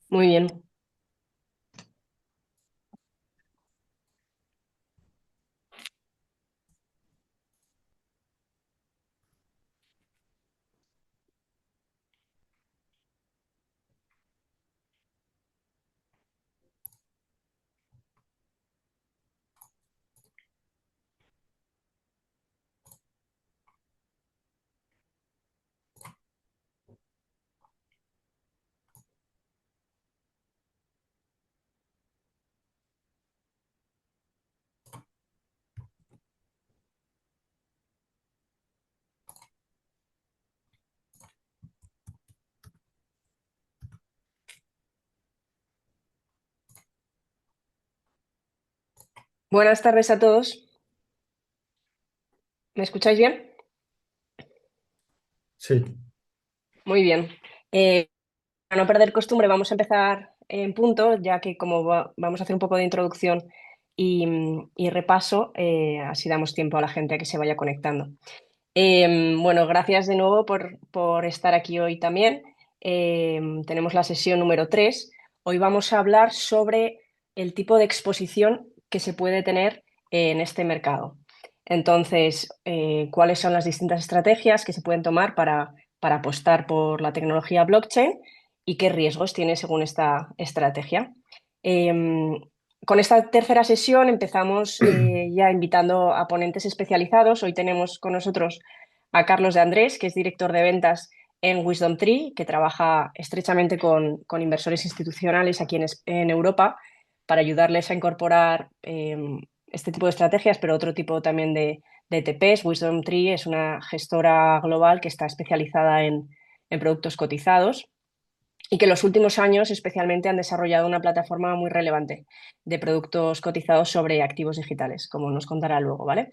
Muy bien. Buenas tardes a todos. ¿Me escucháis bien? Sí, Muy bien. Para no perder costumbre, vamos a empezar en punto, ya que como vamos a hacer un poco de introducción y repaso, así damos tiempo a la gente a que se vaya conectando. Bueno, gracias de nuevo por estar aquí hoy también. Tenemos la sesión número 3. Hoy vamos a hablar sobre el tipo de exposición que se puede tener en este mercado. Entonces, cuáles son las distintas estrategias que se pueden tomar para apostar por la tecnología blockchain y qué riesgos tiene según esta estrategia. Con esta tercera sesión empezamos ya invitando a ponentes especializados. Hoy tenemos con nosotros a Carlos de Andrés, que es director de ventas en Wisdom Tree, que trabaja estrechamente con inversores institucionales aquí en Europa para ayudarles a incorporar este tipo de estrategias, pero otro tipo también de ETPs. Wisdom Tree es una gestora global que está especializada en productos cotizados y que en los últimos años especialmente han desarrollado una plataforma muy relevante de productos cotizados sobre activos digitales, como nos contará luego, ¿vale?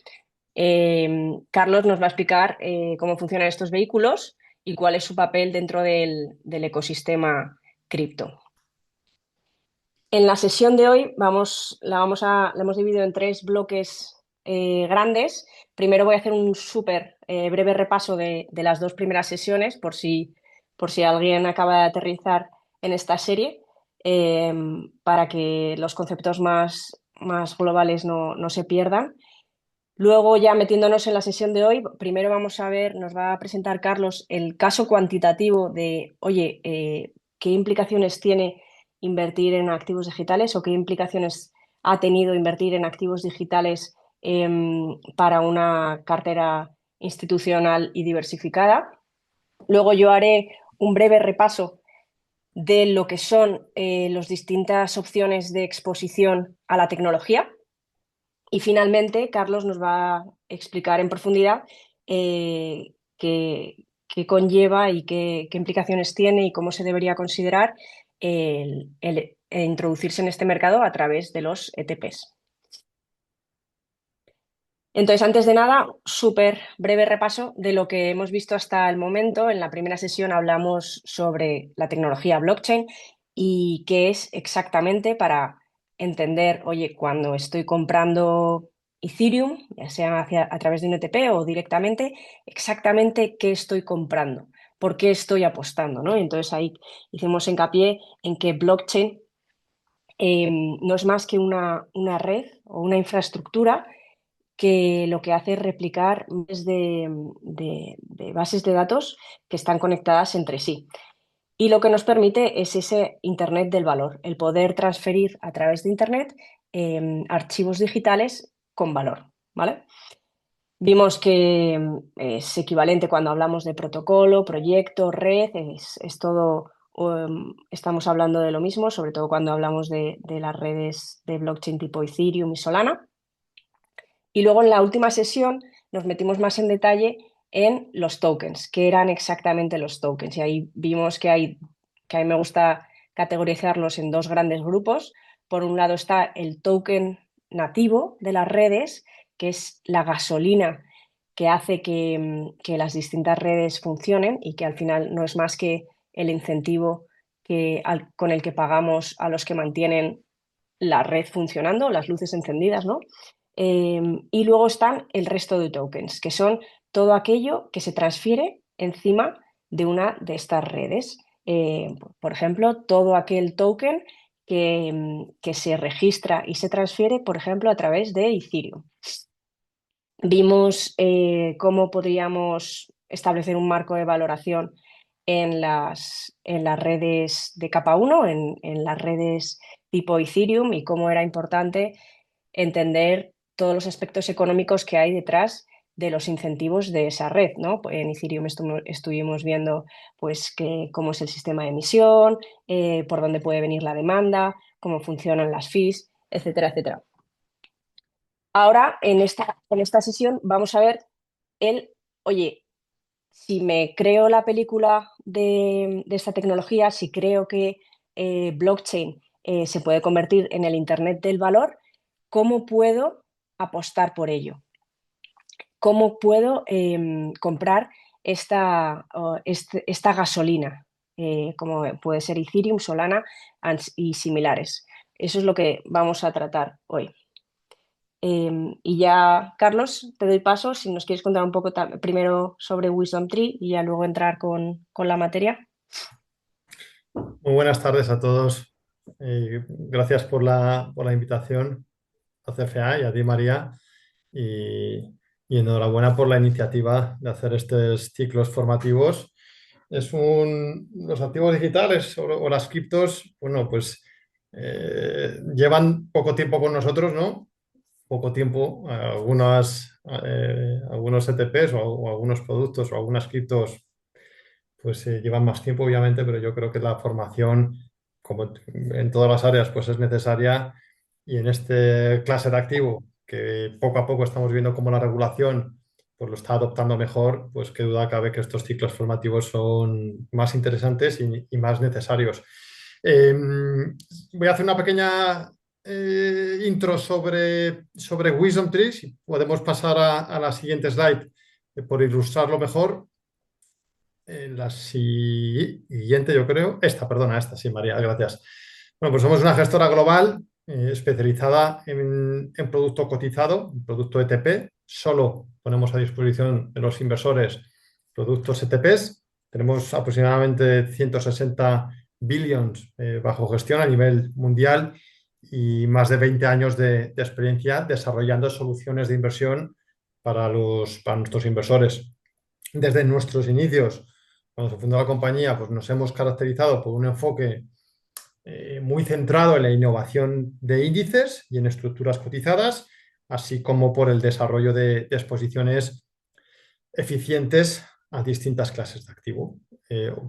Carlos nos va a explicar cómo funcionan estos vehículos y cuál es su papel dentro del ecosistema cripto. En la sesión de hoy la hemos dividido en tres bloques grandes. Primero voy a hacer un súper breve repaso de las dos primeras sesiones por si alguien acaba de aterrizar en esta serie, eh, para que los conceptos más globales no se pierdan. Luego, ya metiéndonos en la sesión de hoy, primero vamos a ver, nos va a presentar Carlos el caso cuantitativo de, oye, ¿qué implicaciones tiene invertir en activos digitales o qué implicaciones ha tenido invertir en activos digitales para una cartera institucional y diversificada? Luego yo haré un breve repaso de lo que son las distintas opciones de exposición a la tecnología. Y finalmente, Carlos nos va a explicar en profundidad qué conlleva y qué implicaciones tiene y cómo se debería considerar el introducirse en este mercado a través de los ETPs. Entonces, antes de nada, súper breve repaso de lo que hemos visto hasta el momento. En la primera sesión hablamos sobre la tecnología blockchain y qué es exactamente para entender, oye, cuando estoy comprando Ethereum, ya sea a través de un ETP o directamente, exactamente qué estoy comprando, por qué estoy apostando, ¿no? Y entonces ahí hicimos hincapié en que blockchain no es más que una red o una infraestructura que lo que hace es replicar miles de bases de datos que están conectadas entre sí. Y lo que nos permite es ese Internet del valor, el poder transferir a través de Internet archivos digitales con valor, ¿vale? Vimos que es equivalente cuando hablamos de protocolo, proyecto, red, es todo, estamos hablando de lo mismo, sobre todo cuando hablamos de las redes de blockchain tipo Ethereum y Solana. Y luego en la última sesión nos metimos más en detalle en los tokens, qué eran exactamente los tokens. Y ahí vimos que a mí me gusta categorizarlos en dos grandes grupos. Por un lado está el token nativo de las redes, que es la gasolina que hace que las distintas redes funcionen y que al final no es más que el incentivo con el que pagamos a los que mantienen la red funcionando, las luces encendidas, ¿no? Y luego están el resto de tokens, que son todo aquello que se transfiere encima de una de estas redes. por ejemplo, todo aquel token que se registra y se transfiere, por ejemplo, a través de Ethereum. Vimos cómo podríamos establecer un marco de valoración en las redes de capa 1, en las redes tipo Ethereum, y cómo era importante entender todos los aspectos económicos que hay detrás de los incentivos de esa red, ¿no? En Ethereum estuvimos viendo pues cómo es el sistema de emisión, por dónde puede venir la demanda, cómo funcionan las fees, etcétera, etcétera. Ahora, en esta sesión, vamos a ver el, oye, si me creo la película de esta tecnología, si creo que blockchain se puede convertir en el Internet del valor, ¿cómo puedo apostar por ello? ¿Cómo puedo comprar esta gasolina? Como puede ser Ethereum, Solana y similares. Eso es lo que vamos a tratar hoy. Y ya, Carlos, te doy paso si nos quieres contar un poco primero sobre Wisdom Tree y ya luego entrar con la materia. Muy buenas tardes a todos. Gracias por la invitación a CFA y a ti, María. Y, y enhorabuena por la iniciativa de hacer estos ciclos formativos. Los activos digitales o las criptos, bueno, pues llevan poco tiempo con nosotros, ¿no? Poco tiempo. Algunos ETPs o algunos productos o algunas criptos pues llevan más tiempo, obviamente, pero yo creo que la formación, como en todas las áreas, pues es necesaria. Y en este clase de activo, que poco a poco estamos viendo cómo la regulación pues lo está adoptando mejor, pues qué duda cabe que estos ciclos formativos son más interesantes y más necesarios. Eh, Voy a hacer una pequeña intro sobre Wisdom Tree. Si podemos pasar a la siguiente slide por ilustrarlo mejor. La siguiente, yo creo. Esta, sí, María, gracias. Bueno, pues somos una gestora global especializada en producto cotizado, en producto ETP. Solo ponemos a disposición de los inversores productos ETPs. Tenemos aproximadamente 160 billions bajo gestión a nivel mundial y más de 20 años de experiencia desarrollando soluciones de inversión para nuestros inversores. Desde nuestros inicios, cuando se fundó la compañía, pues nos hemos caracterizado por un enfoque muy centrado en la innovación de índices y en estructuras cotizadas, así como por el desarrollo de exposiciones eficientes a distintas clases de activo.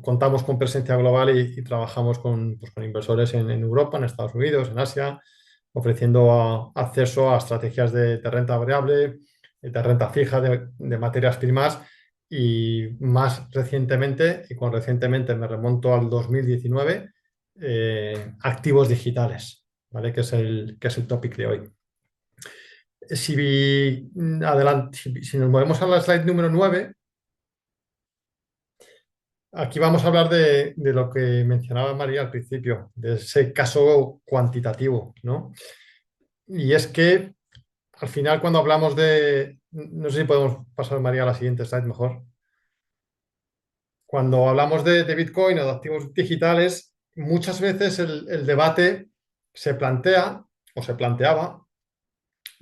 Contamos con presencia global y trabajamos con inversores en Europa, en Estados Unidos, en Asia, ofreciendo acceso a estrategias de renta variable, de renta fija, de materias primas y más recientemente, y con recientemente me remonto al 2019, activos digitales, ¿vale? Que es el topic de hoy. Si nos movemos a la slide número 9, aquí vamos a hablar de lo que mencionaba María al principio, de ese caso cuantitativo, ¿no? Y es que al final cuando hablamos no sé si podemos pasar, María, a la siguiente slide mejor. Cuando hablamos de Bitcoin o de activos digitales, muchas veces el debate se plantea o se planteaba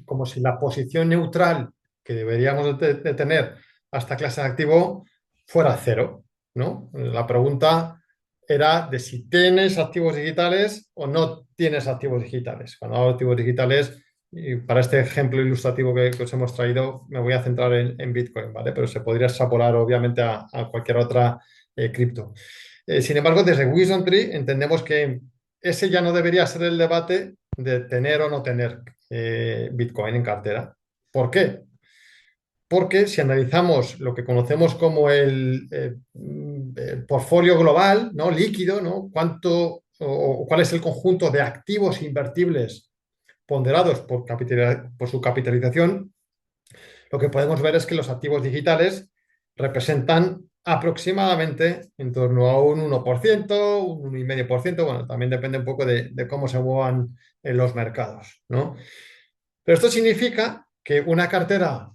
como si la posición neutral que deberíamos de tener a esta clase de activo fuera cero, ¿no? La pregunta era de si tienes activos digitales o no tienes activos digitales. Cuando hablo de activos digitales, y para este ejemplo ilustrativo que os hemos traído, me voy a centrar en Bitcoin, ¿vale? Pero se podría extrapolar obviamente a cualquier otra cripto. Sin embargo, desde Wisdom Tree entendemos que ese ya no debería ser el debate de tener o no tener Bitcoin en cartera. ¿Por qué? Porque si analizamos lo que conocemos como el portfolio global, ¿no? Líquido, ¿no? ¿Cuál es el conjunto de activos invertibles ponderados por su capitalización? Lo que podemos ver es que los activos digitales representan aproximadamente en torno a un 1%, un 1,5%. Bueno, también depende un poco de cómo se muevan en los mercados, ¿no? Pero esto significa que una cartera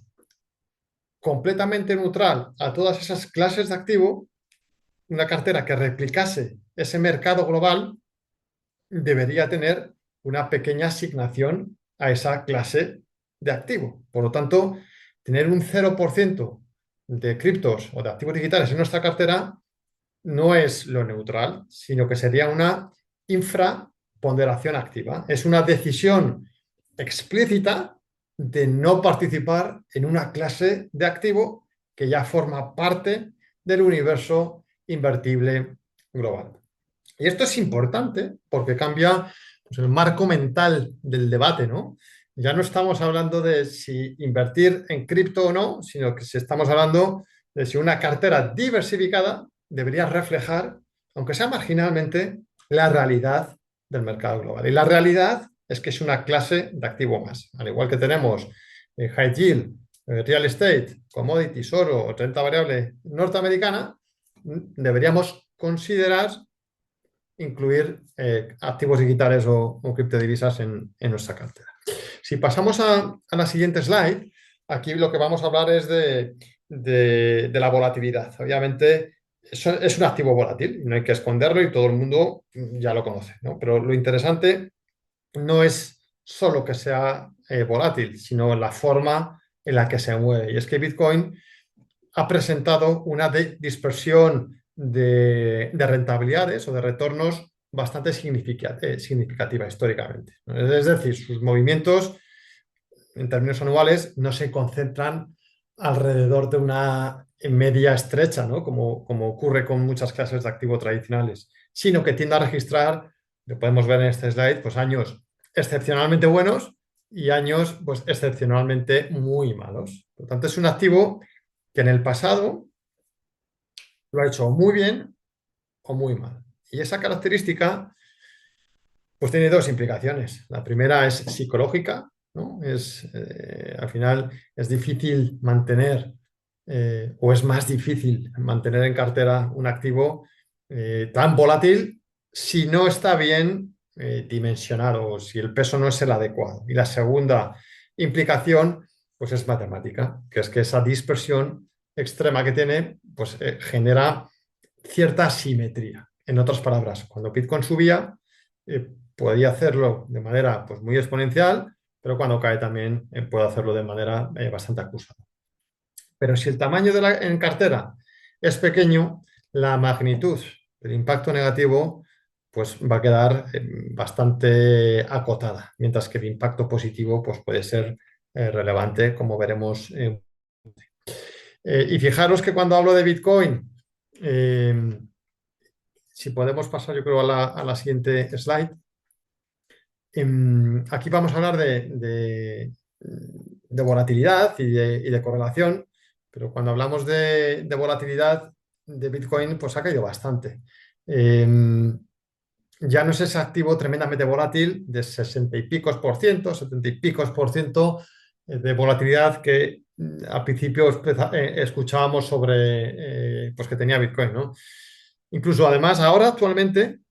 completamente neutral a todas esas clases de activo una cartera que replicase ese mercado global debería tener una pequeña asignación a esa clase de activo. Por lo tanto, tener un 0% de criptos o de activos digitales en nuestra cartera no es lo neutral, sino que sería una infraponderación activa. Es una decisión explícita de no participar en una clase de activo que ya forma parte del universo invertible global. Y esto es importante porque cambia pues, el marco mental del debate, ¿no? Ya no estamos hablando de si invertir en cripto o no, sino que si estamos hablando de si una cartera diversificada debería reflejar, aunque sea marginalmente, la realidad del mercado global. Y la realidad es que es una clase de activo más. Al igual que tenemos high yield, real estate, commodities, oro, renta variable norteamericana, deberíamos considerar incluir activos digitales o criptodivisas en nuestra cartera. Si pasamos a la siguiente slide, aquí lo que vamos a hablar es de la volatilidad. Obviamente, eso es un activo volátil, no hay que esconderlo y todo el mundo ya lo conoce, ¿no? Pero lo interesante no es solo que sea volátil, sino la forma en la que se mueve. Y es que Bitcoin ha presentado una dispersión de rentabilidades o de retornos bastante significativa históricamente. Es decir, sus movimientos en términos anuales no se concentran alrededor de una media estrecha, ¿no? Como ocurre con muchas clases de activos tradicionales, sino que tiende a registrar, lo podemos ver en este slide, pues años excepcionalmente buenos y años pues, excepcionalmente muy malos. Por lo tanto, es un activo que en el pasado lo ha hecho muy bien o muy mal. Y esa característica pues tiene dos implicaciones. La primera es psicológica, ¿no? Al final es difícil mantener o es más difícil mantener en cartera un activo tan volátil si no está bien dimensionado o si el peso no es el adecuado. Y la segunda implicación pues es matemática, que es que esa dispersión extrema que tiene pues genera cierta asimetría. En otras palabras, cuando Bitcoin subía, podía hacerlo de manera pues, muy exponencial, pero cuando cae también puede hacerlo de manera bastante acusada. Pero si el tamaño en cartera es pequeño, la magnitud del impacto negativo pues, va a quedar bastante acotada, mientras que el impacto positivo pues, puede ser relevante, como veremos. Y fijaros que cuando hablo de Bitcoin, eh, si podemos pasar, yo creo, a la siguiente slide. Aquí vamos a hablar de volatilidad y de correlación, pero cuando hablamos de volatilidad de Bitcoin, pues ha caído bastante. Ya no es ese activo tremendamente volátil de 60 y picos por ciento, 70 y picos por ciento de volatilidad que al principio escuchábamos sobre pues que tenía Bitcoin, ¿no? Incluso además ahora actualmente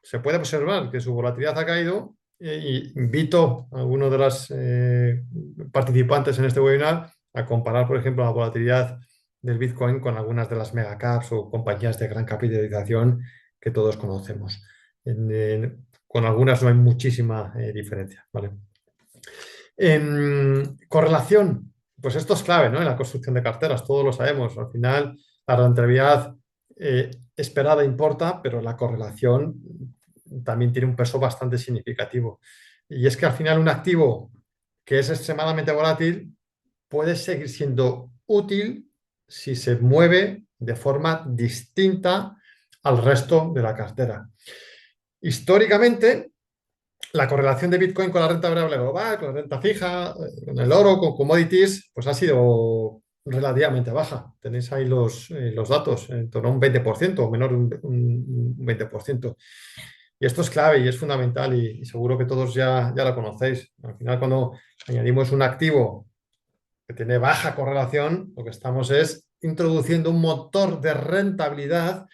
se puede observar que su volatilidad ha caído y invito a algunos de los participantes en este webinar a comparar, por ejemplo, la volatilidad del Bitcoin con algunas de las megacaps o compañías de gran capitalización que todos conocemos. Con algunas no hay muchísima diferencia, ¿vale? Correlación, pues esto es clave, ¿no? En la construcción de carteras, todos lo sabemos. Al final, la rentabilidad esperada importa, pero la correlación también tiene un peso bastante significativo. Y es que al final un activo que es extremadamente volátil puede seguir siendo útil si se mueve de forma distinta al resto de la cartera. Históricamente, la correlación de Bitcoin con la renta variable global, con la renta fija, con el oro, con commodities, pues ha sido relativamente baja. Tenéis ahí los datos, en torno a un 20% o menor de un 20%. Y esto es clave y es fundamental y seguro que todos ya lo conocéis. Al final, cuando añadimos un activo que tiene baja correlación, lo que estamos es introduciendo un motor de rentabilidad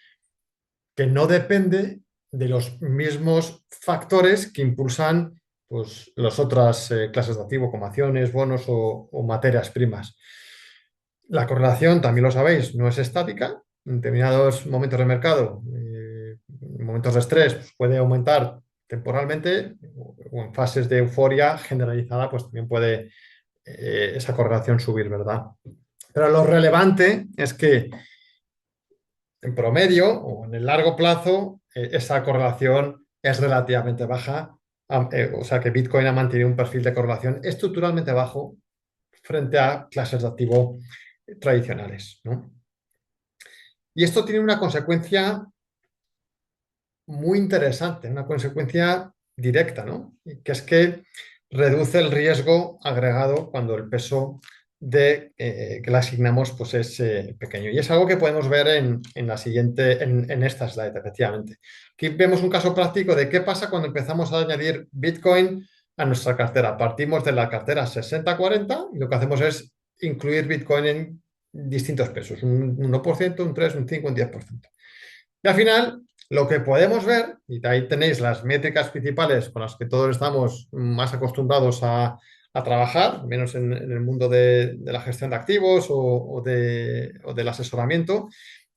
que no depende de los mismos factores que impulsan pues, las otras clases de activo, como acciones, bonos o materias primas. La correlación, también lo sabéis, no es estática, en determinados momentos del mercado, momentos de estrés, pues puede aumentar temporalmente o en fases de euforia generalizada, pues también puede esa correlación subir, ¿verdad? Pero lo relevante es que en promedio o en el largo plazo esa correlación es relativamente baja, o sea que Bitcoin ha mantenido un perfil de correlación estructuralmente bajo frente a clases de activo tradicionales, ¿no? Y esto tiene una consecuencia muy interesante, una consecuencia directa, ¿no? Que es que reduce el riesgo agregado cuando el peso que le asignamos pues es pequeño. Y es algo que podemos ver en la siguiente, en esta slide, efectivamente. Aquí vemos un caso práctico de qué pasa cuando empezamos a añadir Bitcoin a nuestra cartera. Partimos de la cartera 60-40 y lo que hacemos es incluir Bitcoin en distintos pesos, un 1%, un 3%, un 5%, un 10%. Y al final, lo que podemos ver, y ahí tenéis las métricas principales con las que todos estamos más acostumbrados a trabajar, menos en el mundo de la gestión de activos o del asesoramiento,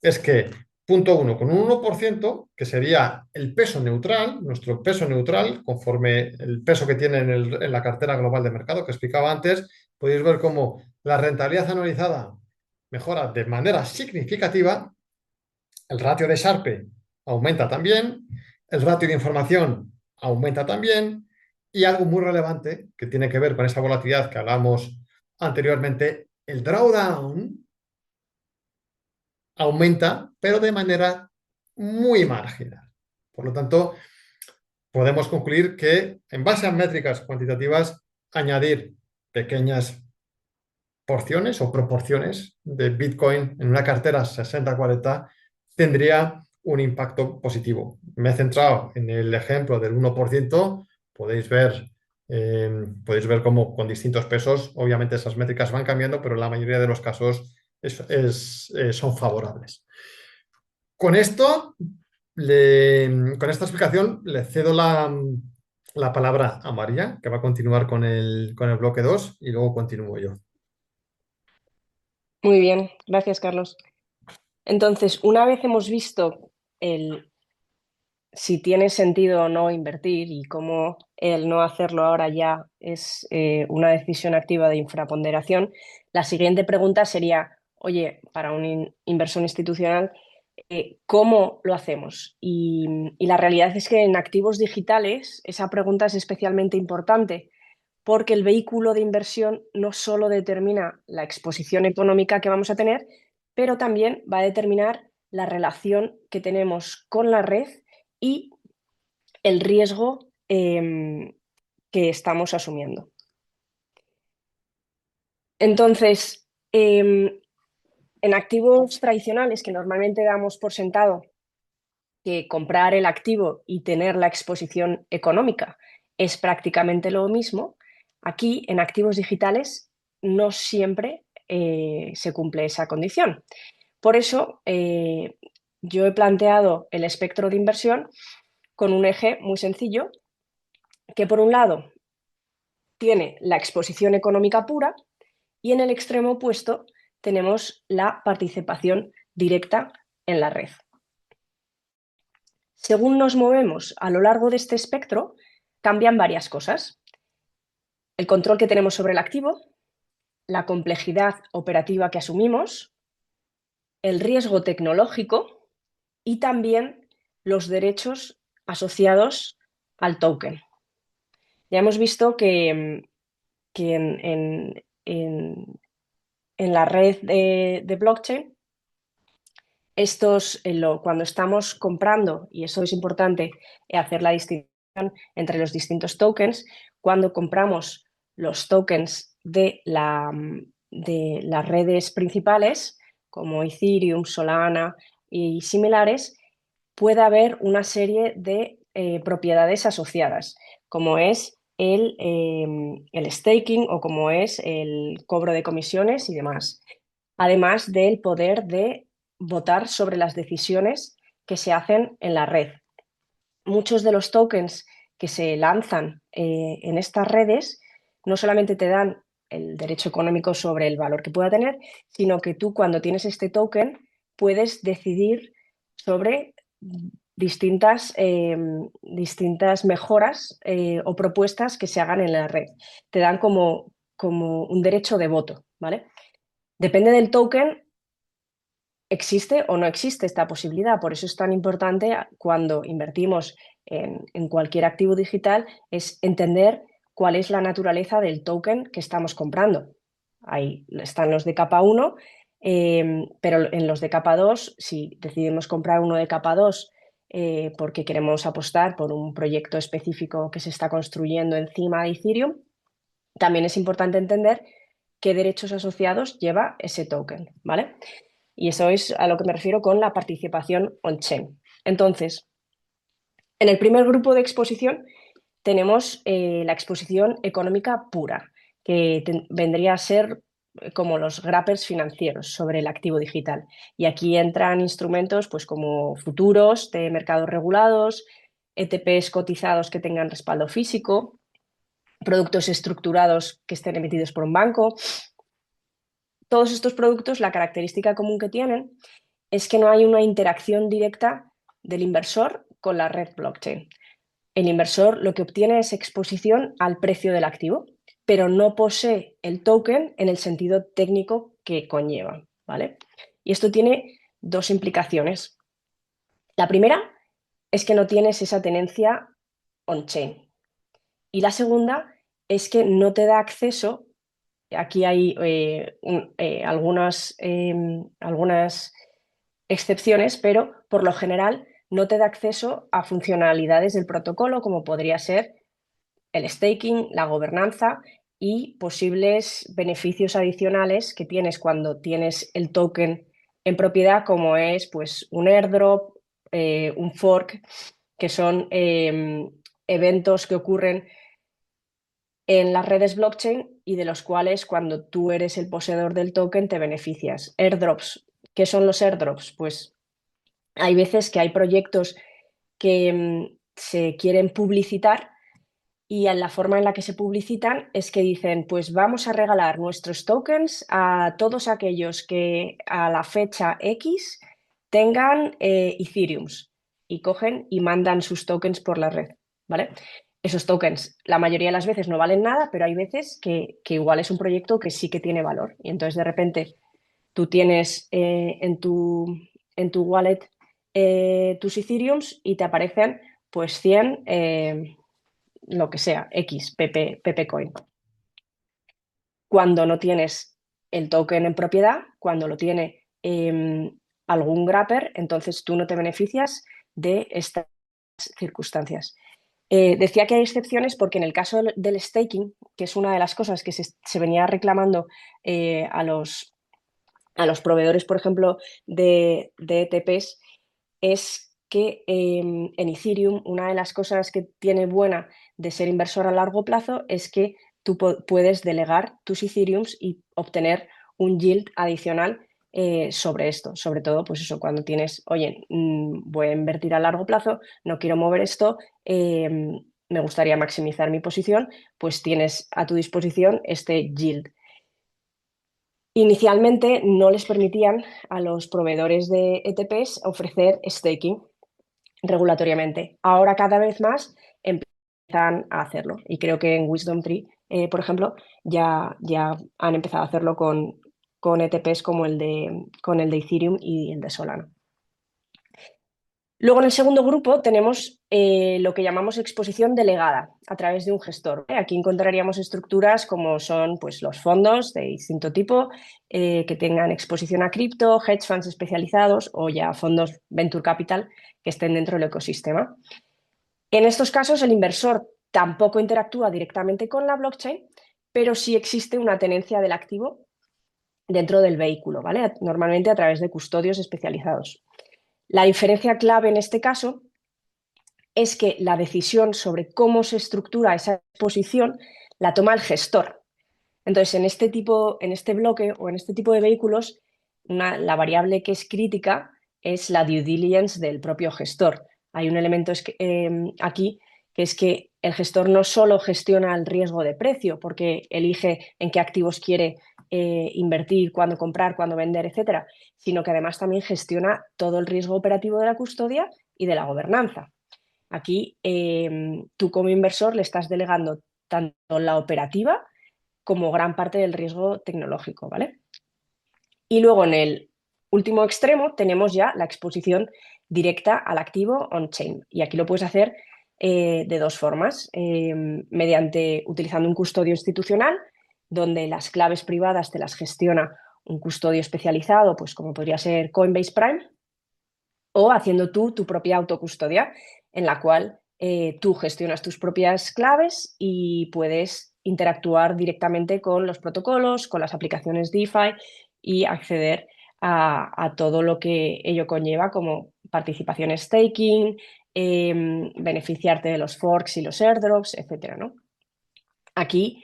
es que, punto uno, con un 1%, que sería el peso neutral, nuestro peso neutral, conforme el peso que tiene en la cartera global de mercado que explicaba antes, podéis ver cómo la rentabilidad anualizada mejora de manera significativa, el ratio de Sharpe aumenta también, el ratio de información aumenta también y algo muy relevante que tiene que ver con esa volatilidad que hablamos anteriormente, el drawdown aumenta, pero de manera muy marginal. Por lo tanto, podemos concluir que en base a métricas cuantitativas, añadir pequeñas porciones o proporciones de Bitcoin en una cartera 60-40 tendría un impacto positivo. Me he centrado en el ejemplo del 1%, podéis ver cómo con distintos pesos, obviamente esas métricas van cambiando, pero en la mayoría de los casos son favorables. Con esto, con esta explicación, le cedo la palabra a María, que va a continuar con el bloque 2 y luego continúo yo. Muy bien, gracias, Carlos. Entonces, una vez hemos visto el si tiene sentido o no invertir y cómo el no hacerlo ahora ya es una decisión activa de infraponderación, la siguiente pregunta sería, oye, para un inversor institucional, ¿cómo lo hacemos? Y la realidad es que en activos digitales esa pregunta es especialmente importante porque el vehículo de inversión no solo determina la exposición económica que vamos a tener, pero también va a determinar la relación que tenemos con la red y el riesgo que estamos asumiendo. Entonces, en activos tradicionales que normalmente damos por sentado que comprar el activo y tener la exposición económica es prácticamente lo mismo, aquí en activos digitales no siempre se cumple esa condición. Por eso yo he planteado el espectro de inversión con un eje muy sencillo que por un lado tiene la exposición económica pura y en el extremo opuesto tenemos la participación directa en la red. Según nos movemos a lo largo de este espectro, cambian varias cosas. El control que tenemos sobre el activo, la complejidad operativa que asumimos, el riesgo tecnológico y también los derechos asociados al token. Ya hemos visto que en la red de blockchain, cuando estamos comprando, y eso es importante, hacer la distinción entre los distintos tokens, cuando compramos los tokens de las redes principales, como Ethereum, Solana y similares, puede haber una serie de propiedades asociadas, como es el staking o como es el cobro de comisiones y demás, además del poder de votar sobre las decisiones que se hacen en la red. Muchos de los tokens que se lanzan en estas redes no solamente te dan el derecho económico sobre el valor que pueda tener, sino que tú cuando tienes este token puedes decidir sobre distintas mejoras o propuestas que se hagan en la red. Te dan como un derecho de voto, ¿vale? Depende del token, existe o no existe esta posibilidad. Por eso es tan importante cuando invertimos en cualquier activo digital, es entender cuál es la naturaleza del token que estamos comprando. Ahí están los de capa 1, pero en los de capa 2, si decidimos comprar uno de capa 2 porque queremos apostar por un proyecto específico que se está construyendo encima de Ethereum, también es importante entender qué derechos asociados lleva ese token, ¿vale? Y eso es a lo que me refiero con la participación on-chain. Entonces, en el primer grupo de exposición tenemos la exposición económica pura, que vendría a ser como los wrappers financieros sobre el activo digital. Y aquí entran instrumentos pues, como futuros de mercados regulados, ETPs cotizados que tengan respaldo físico, productos estructurados que estén emitidos por un banco. Todos estos productos, la característica común que tienen es que no hay una interacción directa del inversor con la red blockchain. El inversor lo que obtiene es exposición al precio del activo, pero no posee el token en el sentido técnico que conlleva, ¿vale? Y esto tiene dos implicaciones. La primera es que no tienes esa tenencia on-chain. Y la segunda es que no te da acceso. Aquí hay algunas excepciones, pero por lo general no te da acceso a funcionalidades del protocolo como podría ser el staking, la gobernanza y posibles beneficios adicionales que tienes cuando tienes el token en propiedad, como es pues, un airdrop, un fork, que son eventos que ocurren en las redes blockchain y de los cuales cuando tú eres el poseedor del token te beneficias. Airdrops. ¿Qué son los airdrops? Pues hay veces que hay proyectos que se quieren publicitar y en la forma en la que se publicitan es que dicen, pues vamos a regalar nuestros tokens a todos aquellos que a la fecha X tengan Ethereums y cogen y mandan sus tokens por la red, ¿vale? Esos tokens la mayoría de las veces no valen nada, pero hay veces que igual es un proyecto que sí que tiene valor y entonces de repente tú tienes en tu wallet tus Ethereums y te aparecen pues 100 lo que sea, X, PP Coin. Cuando no tienes el token en propiedad, cuando lo tiene algún grapper, entonces tú no te beneficias de estas circunstancias. Decía que hay excepciones porque en el caso del staking, que es una de las cosas que se venía reclamando a los proveedores, por ejemplo, de ETPs, es que en Ethereum una de las cosas que tiene buena de ser inversor a largo plazo es que tú puedes delegar tus Ethereums y obtener un yield adicional sobre esto. Sobre todo, pues eso, cuando tienes, oye, voy a invertir a largo plazo, no quiero mover esto, me gustaría maximizar mi posición, pues tienes a tu disposición este yield. Inicialmente no les permitían a los proveedores de ETPs ofrecer staking regulatoriamente. Ahora cada vez más empiezan a hacerlo y creo que en Wisdom Tree, por ejemplo, ya han empezado a hacerlo con ETPs como con el de Ethereum y el de Solana. Luego en el segundo grupo tenemos lo que llamamos exposición delegada a través de un gestor. Aquí encontraríamos estructuras como son pues, los fondos de distinto tipo que tengan exposición a cripto, hedge funds especializados o ya fondos venture capital que estén dentro del ecosistema. En estos casos el inversor tampoco interactúa directamente con la blockchain, pero sí existe una tenencia del activo dentro del vehículo, ¿vale? Normalmente a través de custodios especializados. La diferencia clave en este caso es que la decisión sobre cómo se estructura esa exposición la toma el gestor. Entonces, en este bloque o en este tipo de vehículos, la variable que es crítica es la due diligence del propio gestor. Hay un elemento aquí que es que el gestor no solo gestiona el riesgo de precio, porque elige en qué activos quiere invertir, cuándo comprar, cuándo vender, etcétera, sino que además también gestiona todo el riesgo operativo de la custodia y de la gobernanza. Aquí tú como inversor le estás delegando tanto la operativa como gran parte del riesgo tecnológico, ¿vale? Y luego en el último extremo tenemos ya la exposición directa al activo on-chain. Y aquí lo puedes hacer de dos formas, mediante utilizando un custodio institucional, donde las claves privadas te las gestiona un custodio especializado, pues como podría ser Coinbase Prime, o haciendo tú tu propia autocustodia, en la cual tú gestionas tus propias claves y puedes interactuar directamente con los protocolos, con las aplicaciones DeFi y acceder a todo lo que ello conlleva, como participación staking, beneficiarte de los forks y los airdrops, etcétera, ¿no? Aquí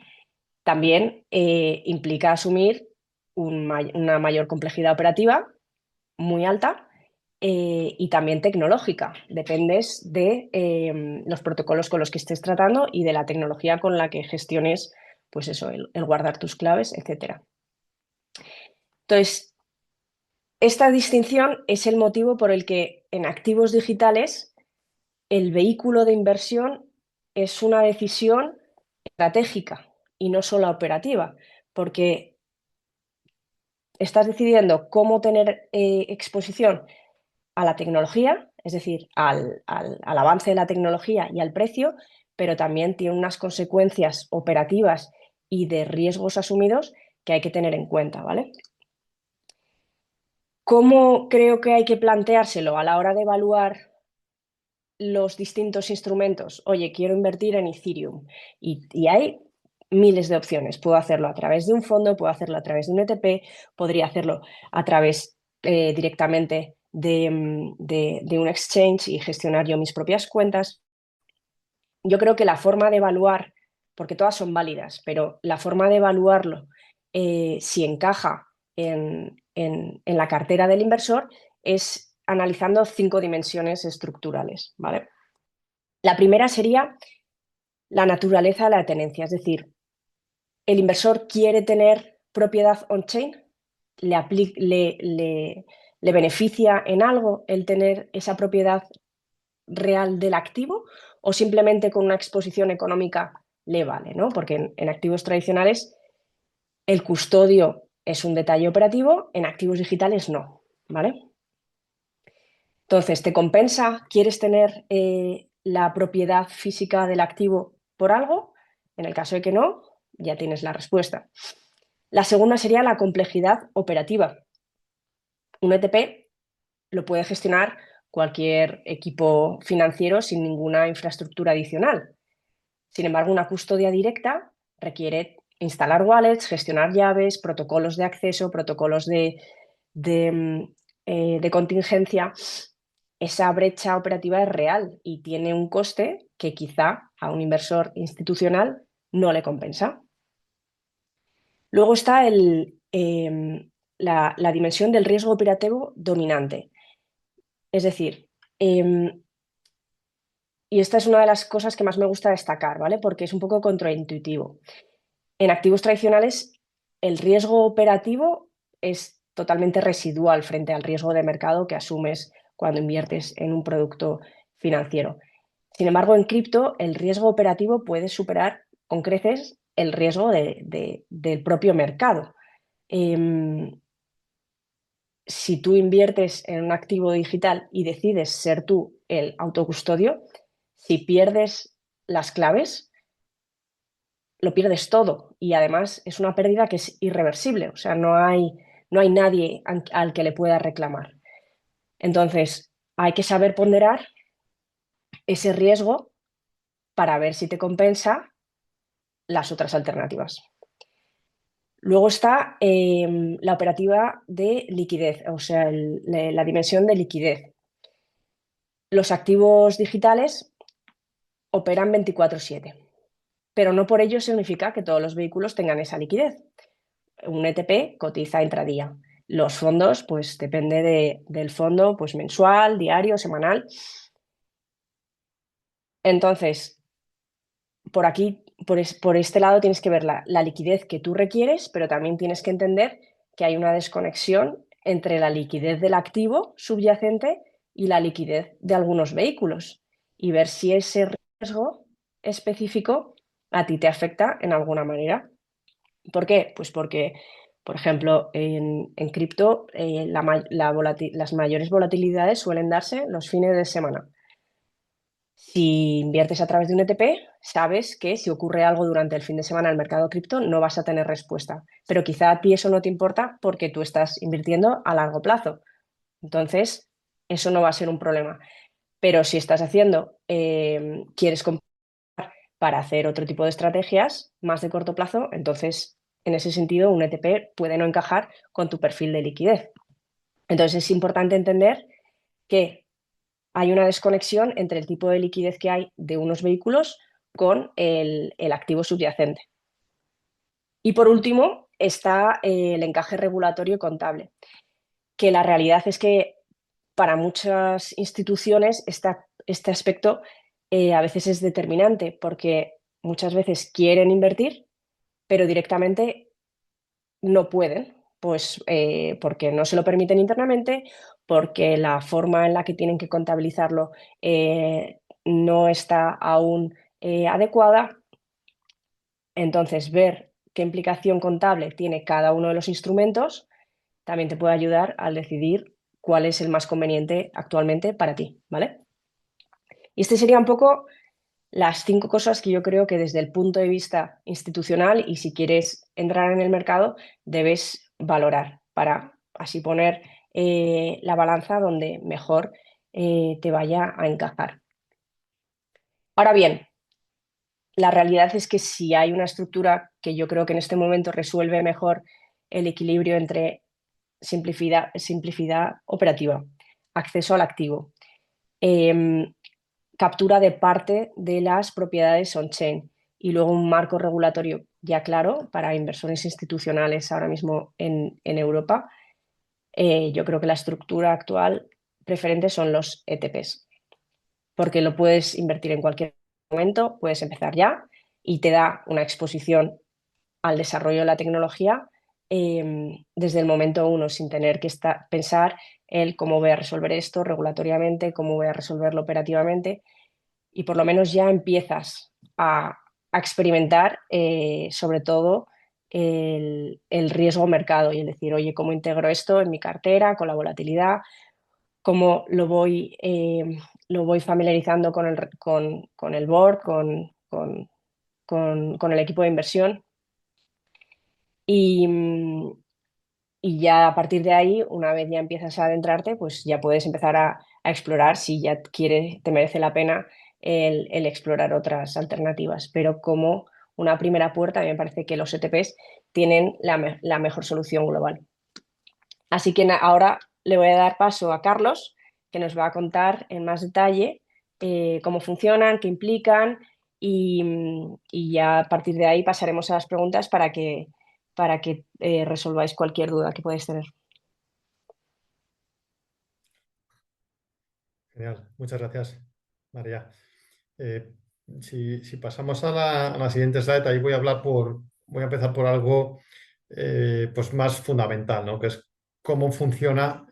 también implica asumir una mayor complejidad operativa muy alta y también tecnológica. Dependes de los protocolos con los que estés tratando y de la tecnología con la que gestiones, pues eso, el guardar tus claves, etcétera. Entonces, esta distinción es el motivo por el que en activos digitales el vehículo de inversión es una decisión estratégica y no solo operativa, porque estás decidiendo cómo tener exposición a la tecnología, es decir, al avance de la tecnología y al precio, pero también tiene unas consecuencias operativas y de riesgos asumidos que hay que tener en cuenta, ¿vale? ¿Cómo creo que hay que planteárselo a la hora de evaluar los distintos instrumentos? Oye, quiero invertir en Ethereum y hay miles de opciones. Puedo hacerlo a través de un fondo, puedo hacerlo a través de un ETP, podría hacerlo a través directamente de un exchange y gestionar yo mis propias cuentas. Yo creo que la forma de evaluar, porque todas son válidas, pero la forma de evaluarlo, si encaja en la cartera del inversor, es analizando 5 dimensiones estructurales, ¿vale? La primera sería la naturaleza de la tenencia, es decir, el inversor quiere tener propiedad on-chain, le beneficia en algo el tener esa propiedad real del activo o simplemente con una exposición económica le vale, ¿no? Porque en activos tradicionales el custodio es un detalle operativo, en activos digitales no, ¿vale? Entonces, ¿te compensa? ¿Quieres tener la propiedad física del activo por algo? En el caso de que no, ya tienes la respuesta. La segunda sería la complejidad operativa. Un ETP lo puede gestionar cualquier equipo financiero sin ninguna infraestructura adicional. Sin embargo, una custodia directa requiere instalar wallets, gestionar llaves, protocolos de acceso, protocolos de, de contingencia. Esa brecha operativa es real y tiene un coste que quizá a un inversor institucional no le compensa. Luego está la dimensión del riesgo operativo dominante. Es decir, y esta es una de las cosas que más me gusta destacar, ¿vale? Porque es un poco contraintuitivo. En activos tradicionales, el riesgo operativo es totalmente residual frente al riesgo de mercado que asumes cuando inviertes en un producto financiero. Sin embargo, en cripto, el riesgo operativo puede superar con creces el riesgo del propio mercado. Si tú inviertes en un activo digital y decides ser tú el autocustodio, si pierdes las claves, lo pierdes todo y además es una pérdida que es irreversible, o sea, no hay nadie al que le pueda reclamar. Entonces, hay que saber ponderar ese riesgo para ver si te compensa las otras alternativas. Luego está la operativa de liquidez, o sea, la dimensión de liquidez. Los activos digitales operan 24/7, pero no por ello significa que todos los vehículos tengan esa liquidez. Un ETP cotiza intradía. Los fondos, pues depende del fondo, pues mensual, diario, semanal. Entonces, por aquí por este lado tienes que ver la liquidez que tú requieres, pero también tienes que entender que hay una desconexión entre la liquidez del activo subyacente y la liquidez de algunos vehículos y ver si ese riesgo específico a ti te afecta en alguna manera. ¿Por qué? Pues porque, por ejemplo, en cripto las mayores volatilidades suelen darse los fines de semana. Si inviertes a través de un ETP, sabes que si ocurre algo durante el fin de semana en el mercado cripto, no vas a tener respuesta. Pero quizá a ti eso no te importa porque tú estás invirtiendo a largo plazo. Entonces, eso no va a ser un problema. Pero si estás quieres comprar para hacer otro tipo de estrategias más de corto plazo, entonces, en ese sentido, un ETP puede no encajar con tu perfil de liquidez. Entonces, es importante entender que hay una desconexión entre el tipo de liquidez que hay de unos vehículos con el activo subyacente. Y por último, está el encaje regulatorio y contable, que la realidad es que para muchas instituciones este aspecto a veces es determinante porque muchas veces quieren invertir, pero directamente no pueden, pues porque no se lo permiten internamente, porque la forma en la que tienen que contabilizarlo no está aún adecuada. Entonces, ver qué implicación contable tiene cada uno de los instrumentos también te puede ayudar al decidir cuál es el más conveniente actualmente para ti, ¿vale? Y este sería un poco las 5 cosas que yo creo que desde el punto de vista institucional y si quieres entrar en el mercado debes valorar para así poner la balanza donde mejor te vaya a encajar. Ahora bien, la realidad es que si hay una estructura que yo creo que en este momento resuelve mejor el equilibrio entre simplicidad operativa, acceso al activo, eh, captura de parte de las propiedades on-chain y luego un marco regulatorio ya claro para inversores institucionales ahora mismo en Europa. Yo creo que la estructura actual preferente son los ETPs, porque lo puedes invertir en cualquier momento, puedes empezar ya y te da una exposición al desarrollo de la tecnología desde el momento uno, sin tener que pensar el cómo voy a resolver esto regulatoriamente, cómo voy a resolverlo operativamente, y por lo menos ya empiezas a experimentar sobre todo el riesgo mercado y el decir, oye, ¿cómo integro esto en mi cartera con la volatilidad? ¿Cómo lo voy familiarizando con el board, con el equipo de inversión? Y, y ya a partir de ahí, una vez ya empiezas a adentrarte, pues ya puedes empezar a explorar si ya quieres, te merece la pena el explorar otras alternativas. Pero como una primera puerta, a mí me parece que los ETPs tienen la mejor solución global. Así que ahora le voy a dar paso a Carlos, que nos va a contar en más detalle cómo funcionan, qué implican y ya a partir de ahí pasaremos a las preguntas para que resolváis cualquier duda que podáis tener. Genial, muchas gracias, María. Eh, si pasamos a la siguiente slide, ahí voy a empezar por algo pues más fundamental, ¿no? Que es cómo funciona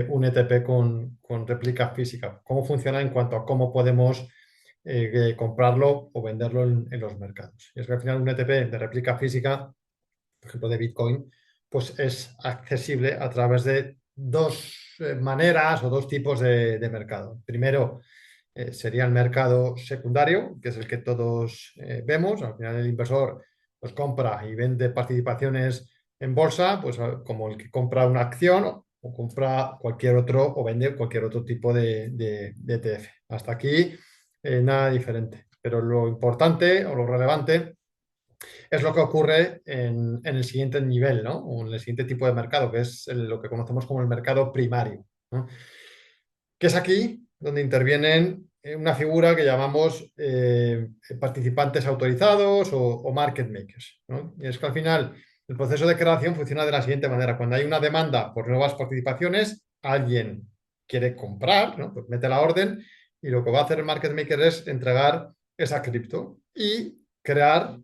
un ETP con réplica física, cómo funciona en cuanto a cómo podemos comprarlo o venderlo en los mercados. Y es que al final un ETP de réplica física, por ejemplo de Bitcoin, pues es accesible a través de dos maneras o dos tipos de mercado. Primero, sería el mercado secundario, que es el que todos vemos. Al final el inversor pues, compra y vende participaciones en bolsa, pues como el que compra una acción o compra cualquier otro o vende cualquier otro tipo de ETF. Hasta aquí nada diferente. Pero lo importante o lo relevante es lo que ocurre en el siguiente nivel, ¿no? O en el siguiente tipo de mercado, que es lo que conocemos como el mercado primario, ¿no? Que es aquí donde intervienen una figura que llamamos participantes autorizados o market makers, ¿no? Y es que al final el proceso de creación funciona de la siguiente manera. Cuando hay una demanda por nuevas participaciones, alguien quiere comprar, ¿no? Pues mete la orden y lo que va a hacer el market maker es entregar esa cripto y crear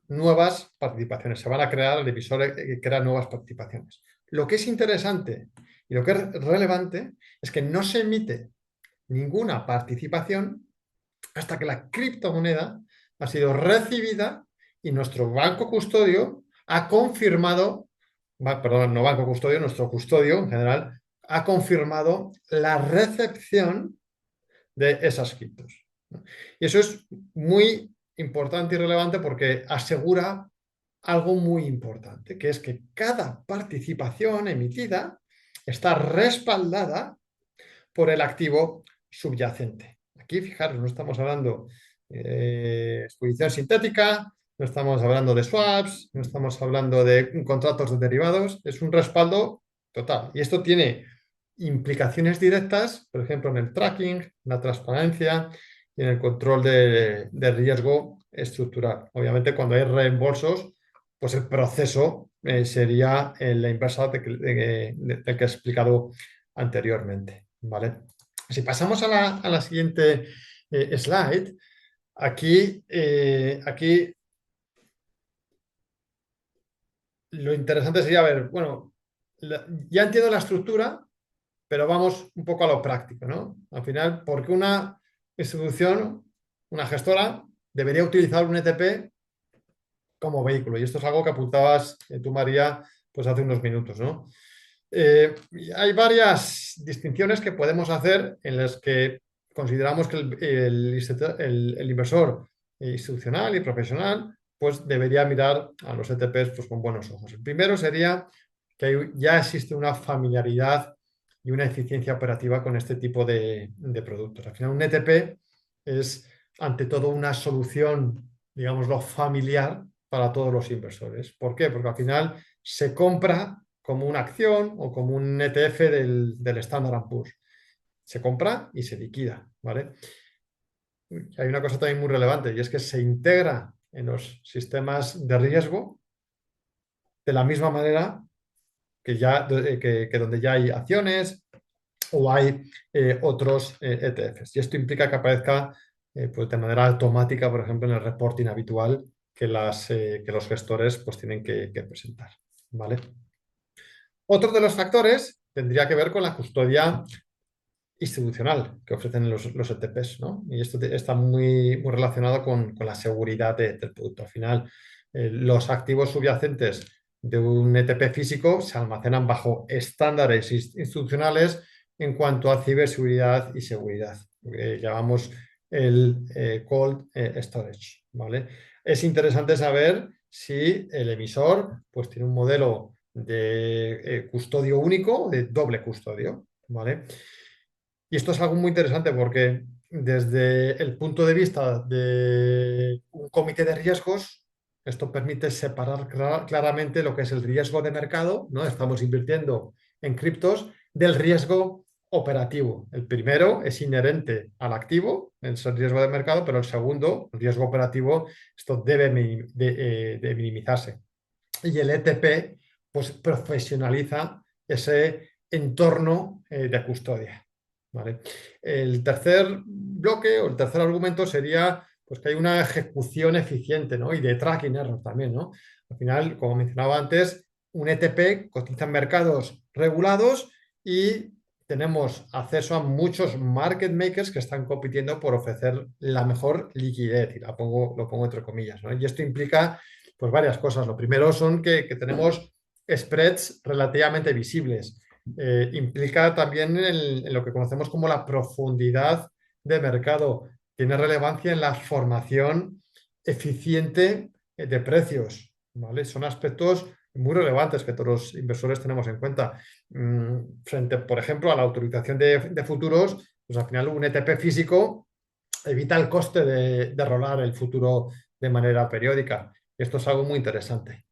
nuevas participaciones. Se van a crear, el emisor crea nuevas participaciones. Lo que es interesante y lo que es relevante es que no se emite ninguna participación hasta que la criptomoneda ha sido recibida y nuestro banco custodio ha confirmado, perdón, no banco custodio, nuestro custodio en general, ha confirmado la recepción de esas criptos. Y eso es muy importante y relevante porque asegura algo muy importante, que es que cada participación emitida está respaldada por el activo subyacente. Aquí, fijaros, no estamos hablando de exposición sintética, no estamos hablando de swaps, no estamos hablando de contratos de derivados, es un respaldo total. Y esto tiene implicaciones directas, por ejemplo, en el tracking, la transparencia y en el control de riesgo estructural. Obviamente, cuando hay reembolsos, pues el proceso sería la inversa del que he explicado anteriormente. ¿Vale? Si pasamos a la siguiente slide, aquí lo interesante sería ver, bueno, ya entiendo la estructura, pero vamos un poco a lo práctico, ¿no? Al final, ¿por qué una institución, una gestora, debería utilizar un ETP como vehículo? Y esto es algo que apuntabas tú, María, pues hace unos minutos, ¿no? Hay varias distinciones que podemos hacer en las que consideramos que el inversor institucional y profesional pues debería mirar a los ETPs pues, con buenos ojos. El primero sería que ya existe una familiaridad y una eficiencia operativa con este tipo de productos. Al final, un ETP es ante todo una solución, digámoslo, familiar para todos los inversores. ¿Por qué? Porque al final se compra como una acción o como un ETF del Standard Poor's. Se compra y se liquida, ¿vale? Hay una cosa también muy relevante y es que se integra en los sistemas de riesgo de la misma manera que donde ya hay acciones o hay otros ETFs. Y esto implica que aparezca pues de manera automática, por ejemplo, en el reporting habitual que los gestores pues, tienen que presentar, ¿vale? Otro de los factores tendría que ver con la custodia institucional que ofrecen los ETPs, ¿no? Y esto está muy relacionado con la seguridad del producto. Al final, los activos subyacentes de un ETP físico se almacenan bajo estándares institucionales en cuanto a ciberseguridad y seguridad, que llamamos el cold storage, ¿vale? Es interesante saber si el emisor pues, tiene un modelo de custodio único, de doble custodio, ¿vale? Y esto es algo muy interesante porque desde el punto de vista de un comité de riesgos, esto permite separar claramente lo que es el riesgo de mercado, ¿no? Estamos invirtiendo en criptos, del riesgo operativo. El primero es inherente al activo, es el riesgo de mercado, pero el segundo, el riesgo operativo, esto debe de minimizarse. Y el ETP pues, profesionaliza ese entorno de custodia. ¿Vale? El tercer bloque o el tercer argumento sería pues, que hay una ejecución eficiente, ¿no? Y de tracking error también, ¿no? Al final, como mencionaba antes, un ETP cotiza en mercados regulados y tenemos acceso a muchos market makers que están compitiendo por ofrecer la mejor liquidez, y lo pongo entre comillas, ¿no? Y esto implica pues, varias cosas. Lo primero son que tenemos spreads relativamente visibles. Implica también en lo que conocemos como la profundidad de mercado. Tiene relevancia en la formación eficiente de precios, ¿vale? Son aspectos muy relevantes que todos los inversores tenemos en cuenta. Frente, por ejemplo, a la autorización de futuros, pues al final un ETP físico evita el coste de rolar el futuro de manera periódica. Esto es algo muy interesante.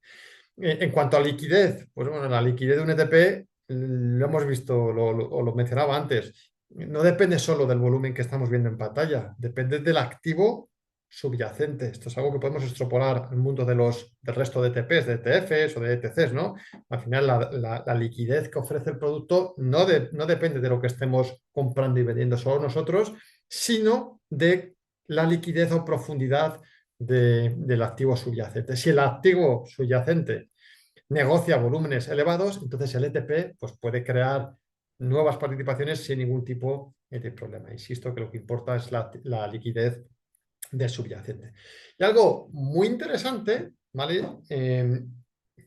En cuanto a liquidez, pues bueno, la liquidez de un ETP lo hemos visto, lo mencionaba antes, no depende solo del volumen que estamos viendo en pantalla, depende del activo subyacente. Esto es algo que podemos extrapolar al mundo del resto de ETPs, de ETFs o de ETCs, ¿no? Al final, la liquidez que ofrece el producto no depende de lo que estemos comprando y vendiendo solo nosotros, sino de la liquidez o profundidad del activo subyacente. Si el activo subyacente negocia volúmenes elevados, entonces el ETP pues, puede crear nuevas participaciones sin ningún tipo de problema. Insisto que lo que importa es la liquidez del subyacente. Y algo muy interesante, ¿vale?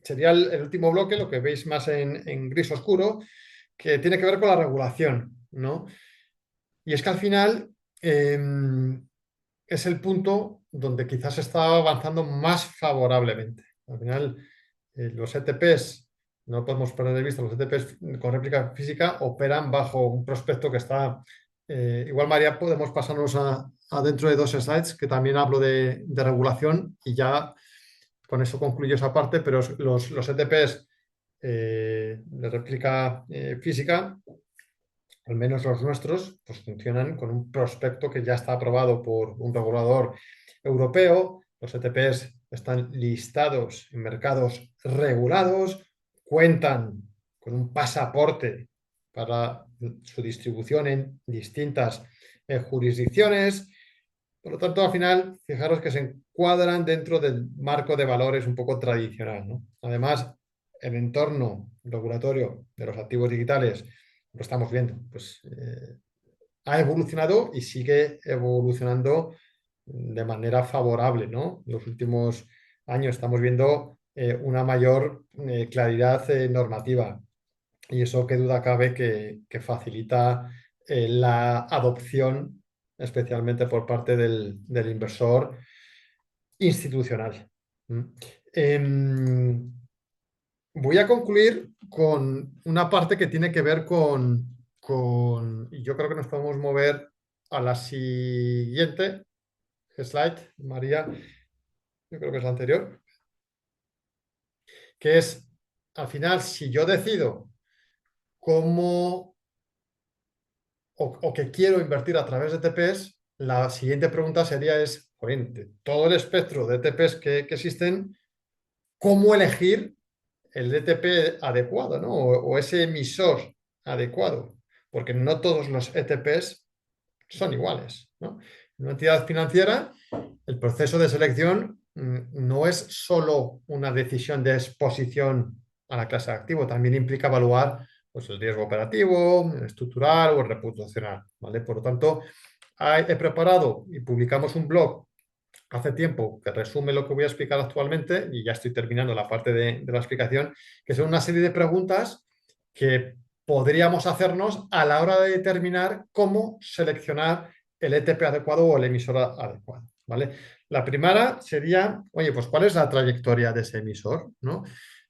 Sería el último bloque, lo que veis más en gris oscuro, que tiene que ver con la regulación, ¿no? Y es que al final eh, es el punto donde quizás se está avanzando más favorablemente. Al final, los ETPs, no podemos perder de vista, los ETPs con réplica física operan bajo un prospecto que está... igual, María, podemos pasarnos a dentro de dos slides que también hablo de regulación y ya con eso concluyo esa parte, pero los ETPs de réplica física, al menos los nuestros, pues funcionan con un prospecto que ya está aprobado por un regulador europeo. Los ETPs están listados en mercados regulados, cuentan con un pasaporte para su distribución en distintas jurisdicciones. Por lo tanto, al final, fijaros que se encuadran dentro del marco de valores un poco tradicional, ¿no? Además, el entorno regulatorio de los activos digitales, lo estamos viendo, pues ha evolucionado y sigue evolucionando de manera favorable, ¿no? En los últimos años estamos viendo una mayor claridad normativa y eso qué duda cabe que facilita la adopción, especialmente por parte del inversor institucional. ¿Mm? Em, Voy a concluir con una parte que tiene que ver y yo creo que nos podemos mover a la siguiente slide, María, yo creo que es la anterior, que es, al final, si yo decido cómo o que quiero invertir a través de ETPs, la siguiente pregunta sería es, "Joder, de todo el espectro de ETPs que existen, ¿cómo elegir el ETP adecuado, ¿no? O ese emisor adecuado? Porque no todos los ETPs son iguales, ¿no? En una entidad financiera, el proceso de selección no es solo una decisión de exposición a la clase de activo, también implica evaluar pues, el riesgo operativo, el estructural o el reputacional, ¿vale? Por lo tanto, he preparado y publicamos un blog hace tiempo que resume lo que voy a explicar actualmente y ya estoy terminando la parte de la explicación, que son una serie de preguntas que podríamos hacernos a la hora de determinar cómo seleccionar el ETP adecuado o el emisor adecuado, ¿vale? La primera sería, oye, pues ¿cuál es la trayectoria de ese emisor? ¿No?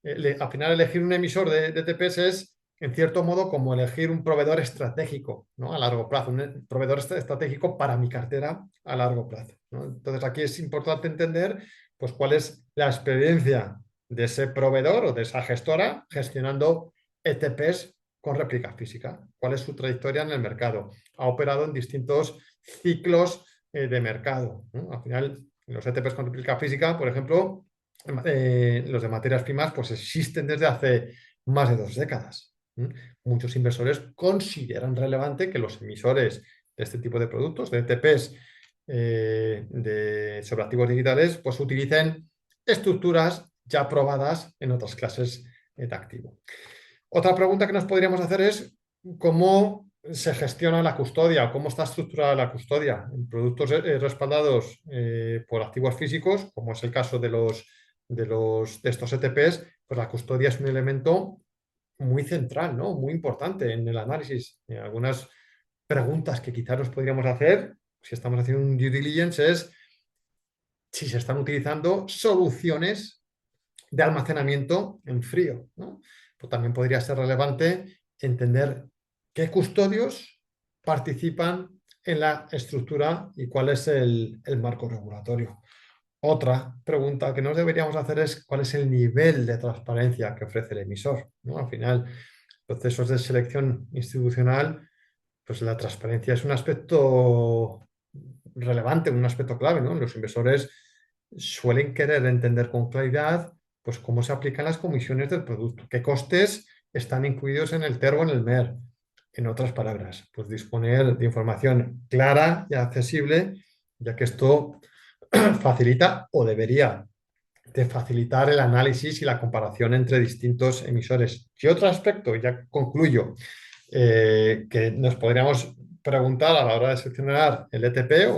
Al final elegir un emisor de ETPs es en cierto modo, como elegir un proveedor estratégico, ¿no? A largo plazo, un proveedor estratégico para mi cartera a largo plazo, ¿no? Entonces, aquí es importante entender pues, cuál es la experiencia de ese proveedor o de esa gestora gestionando ETPs con réplica física. ¿Cuál es su trayectoria en el mercado? Ha operado en distintos ciclos de mercado, ¿no? Al final, los ETPs con réplica física, por ejemplo, los de materias primas, pues existen desde hace más de 2 décadas. Muchos inversores consideran relevante que los emisores de este tipo de productos, de ETPs sobre activos digitales, pues utilicen estructuras ya probadas en otras clases de activo. Otra pregunta que nos podríamos hacer es cómo se gestiona la custodia o cómo está estructurada la custodia en productos respaldados por activos físicos, como es el caso de estos ETPs, pues la custodia es un elemento muy central, ¿no? Muy importante en el análisis. Algunas preguntas que quizás nos podríamos hacer si estamos haciendo un due diligence es si se están utilizando soluciones de almacenamiento en frío, ¿no? Pues también podría ser relevante entender qué custodios participan en la estructura y cuál es el marco regulatorio. Otra pregunta que nos deberíamos hacer es cuál es el nivel de transparencia que ofrece el emisor, ¿no? Al final, procesos de selección institucional, pues la transparencia es un aspecto relevante, un aspecto clave, ¿no? Los inversores suelen querer entender con claridad pues, cómo se aplican las comisiones del producto, qué costes están incluidos en el TER o en el MER. En otras palabras, pues disponer de información clara y accesible, ya que esto facilita o debería de facilitar el análisis y la comparación entre distintos emisores. Y otro aspecto, ya concluyo, que nos podríamos preguntar a la hora de seleccionar el ETP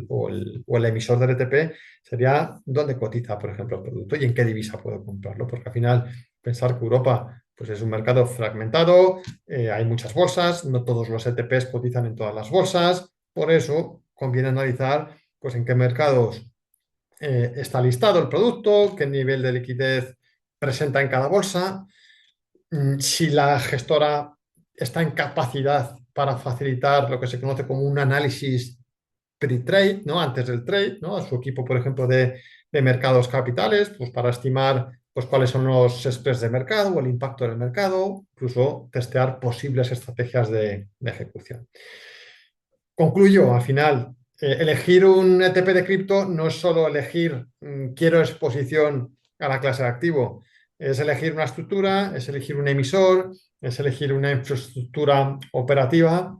o el emisor del ETP sería dónde cotiza, por ejemplo, el producto y en qué divisa puedo comprarlo, porque al final pensar que Europa pues es un mercado fragmentado, hay muchas bolsas, no todos los ETPs cotizan en todas las bolsas, por eso conviene analizar pues en qué mercados está listado el producto, qué nivel de liquidez presenta en cada bolsa, si la gestora está en capacidad para facilitar lo que se conoce como un análisis pre-trade, ¿no? Antes del trade, ¿no? A su equipo, por ejemplo, de mercados capitales, pues para estimar pues, cuáles son los spreads de mercado o el impacto del mercado, incluso testear posibles estrategias de ejecución. Concluyo, al final, elegir un ETP de cripto no es solo elegir, quiero exposición a la clase de activo, es elegir una estructura, es elegir un emisor, es elegir una infraestructura operativa.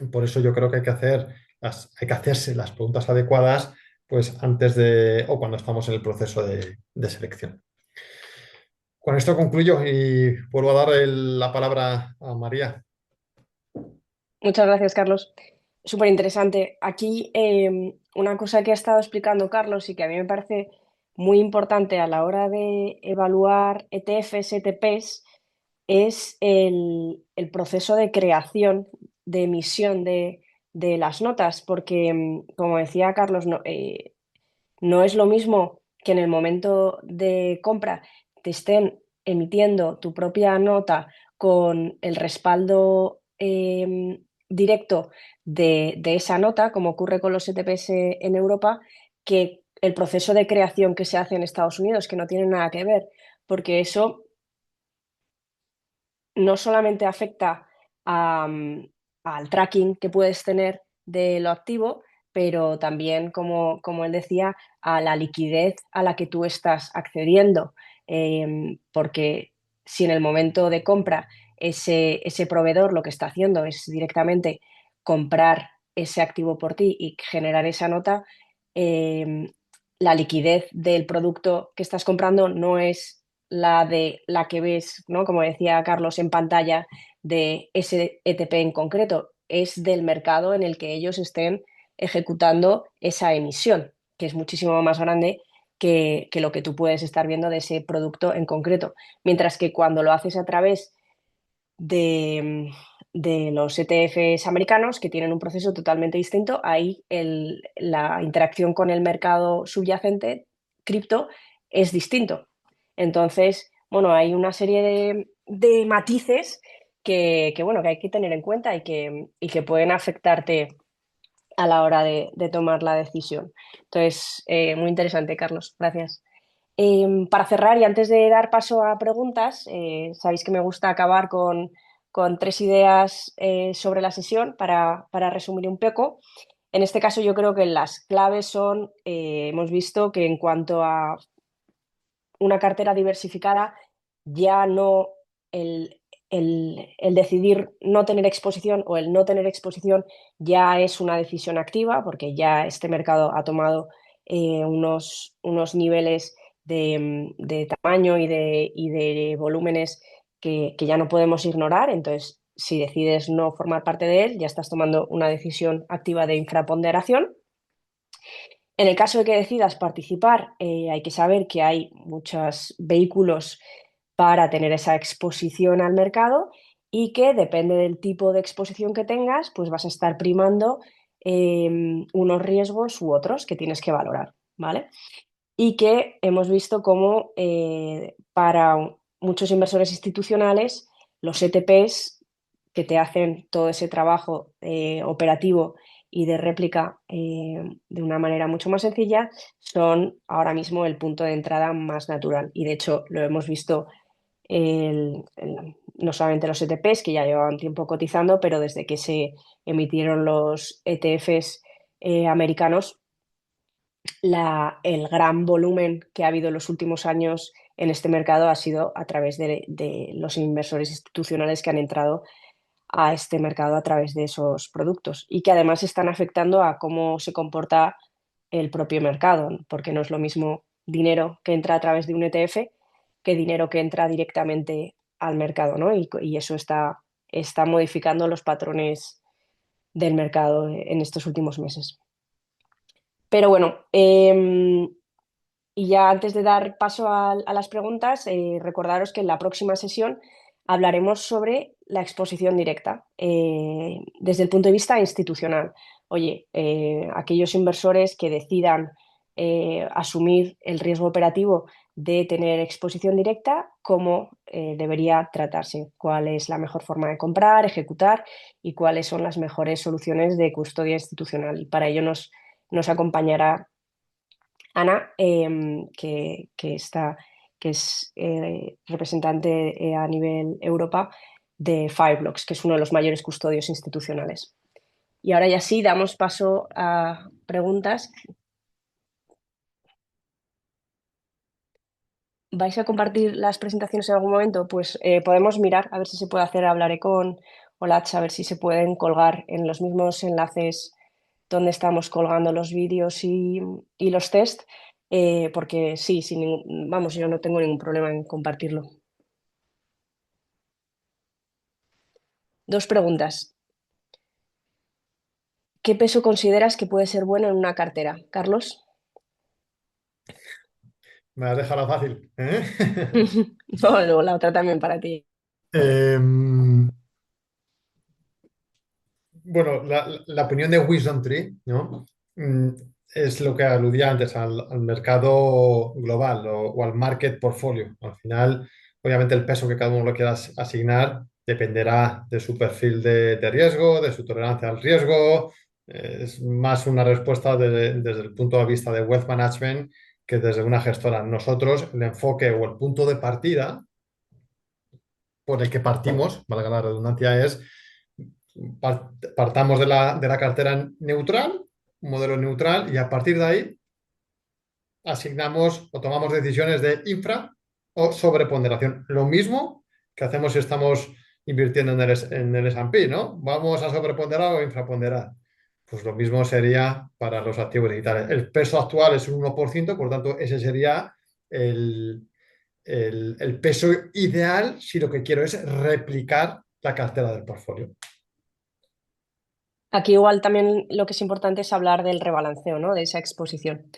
Por eso yo creo que hay que hacerse las preguntas adecuadas pues antes de o cuando estamos en el proceso de selección. Con esto concluyo y vuelvo a dar la palabra a María. Muchas gracias, Carlos. Súper interesante. Aquí una cosa que ha estado explicando Carlos y que a mí me parece muy importante a la hora de evaluar ETFs, ETPs, es el proceso de creación, de emisión de las notas, porque, como decía Carlos, no es lo mismo que en el momento de compra te estén emitiendo tu propia nota con el respaldo directo de esa nota, como ocurre con los ETPs en Europa, que el proceso de creación que se hace en Estados Unidos, que no tiene nada que ver, porque eso no solamente afecta a, al tracking que puedes tener de lo activo, pero también, como él decía, a la liquidez a la que tú estás accediendo. Porque si en el momento de compra ese proveedor lo que está haciendo es directamente comprar ese activo por ti y generar esa nota, eh, la liquidez del producto que estás comprando no es la de la que ves, ¿no? Como decía Carlos, en pantalla de ese ETP en concreto, es del mercado en el que ellos estén ejecutando esa emisión, que es muchísimo más grande que lo que tú puedes estar viendo de ese producto en concreto. Mientras que cuando lo haces a través de, de los ETFs americanos, que tienen un proceso totalmente distinto, ahí la interacción con el mercado subyacente, cripto, es distinto. Entonces, bueno, hay una serie de matices bueno, que hay que tener en cuenta y que pueden afectarte a la hora de tomar la decisión. Entonces, muy interesante, Carlos. Gracias. Para cerrar y antes de dar paso a preguntas, sabéis que me gusta acabar con tres ideas sobre la sesión para resumir un poco. En este caso, yo creo que las claves son, hemos visto que en cuanto a una cartera diversificada, ya no el decidir no tener exposición o el no tener exposición ya es una decisión activa, porque ya este mercado ha tomado unos niveles de tamaño y de volúmenes que ya no podemos ignorar. Entonces, si decides no formar parte de él, ya estás tomando una decisión activa de infraponderación. En el caso de que decidas participar, hay que saber que hay muchos vehículos para tener esa exposición al mercado y que depende del tipo de exposición que tengas, pues vas a estar primando unos riesgos u otros que tienes que valorar, ¿vale? Y que hemos visto cómo para muchos inversores institucionales los ETPs que te hacen todo ese trabajo operativo y de réplica de una manera mucho más sencilla son ahora mismo el punto de entrada más natural. Y de hecho lo hemos visto no solamente los ETPs que ya llevaban tiempo cotizando, pero desde que se emitieron los ETFs americanos, el gran volumen que ha habido en los últimos años en este mercado ha sido a través de los inversores institucionales que han entrado a este mercado a través de esos productos y que además están afectando a cómo se comporta el propio mercado, porque no es lo mismo dinero que entra a través de un ETF que dinero que entra directamente al mercado, ¿no? Y eso está modificando los patrones del mercado en estos últimos meses. Pero bueno, y ya antes de dar paso a las preguntas, recordaros que en la próxima sesión hablaremos sobre la exposición directa desde el punto de vista institucional. Oye, aquellos inversores que decidan asumir el riesgo operativo de tener exposición directa, cómo debería tratarse, cuál es la mejor forma de comprar, ejecutar y cuáles son las mejores soluciones de custodia institucional. Y para ello nos acompañará Ana, que es representante a nivel Europa de Fireblocks, que es uno de los mayores custodios institucionales. Y ahora ya sí, damos paso a preguntas. ¿Vais a compartir las presentaciones en algún momento? Pues podemos mirar a ver si se puede hacer. Hablaré con Olach a ver si se pueden colgar en los mismos enlaces donde estamos colgando los vídeos y los test, porque sí, vamos, yo no tengo ningún problema en compartirlo. Dos preguntas. ¿Qué peso consideras que puede ser bueno en una cartera? Carlos. Me has dejado fácil, ¿eh? No, luego la otra también para ti. Em, bueno, la opinión de Wisdom Tree, ¿no? Mm, es lo que aludía antes al mercado global o al market portfolio. Al final, obviamente, el peso que cada uno lo quiera asignar dependerá de su perfil de riesgo, de su tolerancia al riesgo. Es más una respuesta desde el punto de vista de wealth management que desde una gestora. Nosotros, el enfoque o el punto de partida por el que partimos, valga la redundancia, es partamos de la cartera neutral, un modelo neutral, y a partir de ahí asignamos o tomamos decisiones de infra o sobreponderación. Lo mismo que hacemos si estamos invirtiendo en el S&P, ¿no? ¿Vamos a sobreponderar o infraponderar? Pues lo mismo sería para los activos digitales. El peso actual es un 1%, por tanto, ese sería el, el peso ideal si lo que quiero es replicar la cartera del portfolio. Aquí igual también lo que es importante es hablar del rebalanceo, ¿no? De esa exposición.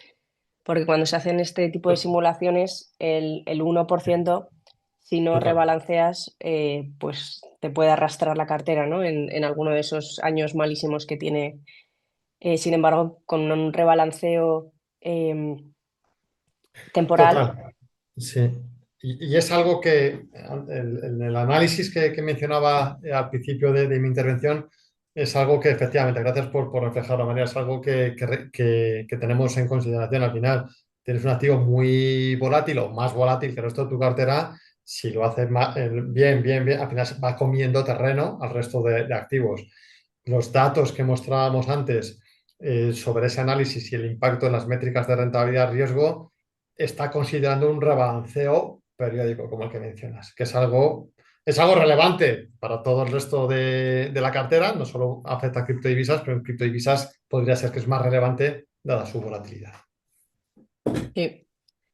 Porque cuando se hacen este tipo de simulaciones, el 1%, si no Total. rebalanceas, pues te puede arrastrar la cartera, ¿no? En alguno de esos años malísimos que tiene. Sin embargo, con un rebalanceo temporal. Total, sí. Y es algo que en el análisis que mencionaba al principio de mi intervención, es algo que efectivamente, gracias por reflejarlo, María, es algo que tenemos en consideración al final. Tienes un activo muy volátil o más volátil que el resto de tu cartera, si lo haces bien, bien, bien, al final va comiendo terreno al resto de activos. Los datos que mostrábamos antes sobre ese análisis y el impacto en las métricas de rentabilidad-riesgo está considerando un rebalanceo periódico, como el que mencionas, que es algo relevante para todo el resto de la cartera, no solo afecta a criptodivisas, pero en criptodivisas podría ser que es más relevante dada su volatilidad. Sí.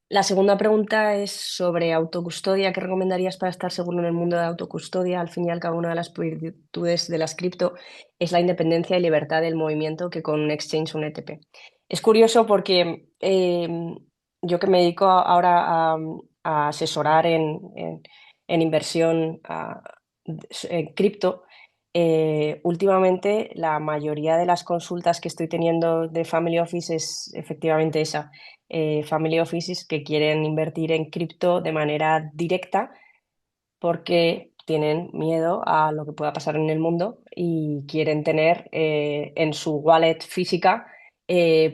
La segunda pregunta es sobre autocustodia. ¿Qué recomendarías para estar seguro en el mundo de autocustodia? Al fin y al cabo, una de las virtudes de las cripto es la independencia y libertad del movimiento que con un exchange o un ETP. Es curioso porque yo que me dedico ahora a asesorar en inversión en cripto, últimamente la mayoría de las consultas que estoy teniendo de Family Office es efectivamente esa family offices que quieren invertir en cripto de manera directa porque tienen miedo a lo que pueda pasar en el mundo y quieren tener en su wallet física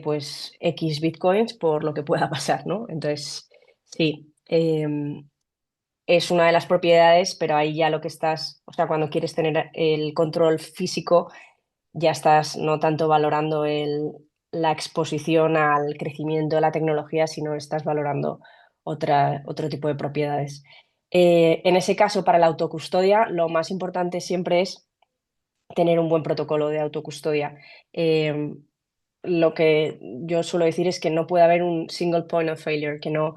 pues X bitcoins por lo que pueda pasar, ¿no? Entonces, sí, es una de las propiedades, pero ahí ya lo que estás, o sea, cuando quieres tener el control físico ya estás no tanto valorando la exposición al crecimiento de la tecnología, sino estás valorando otro tipo de propiedades. En ese caso, para la autocustodia, lo más importante siempre es tener un buen protocolo de autocustodia. lo que yo suelo decir es que no puede haber un single point of failure, que no,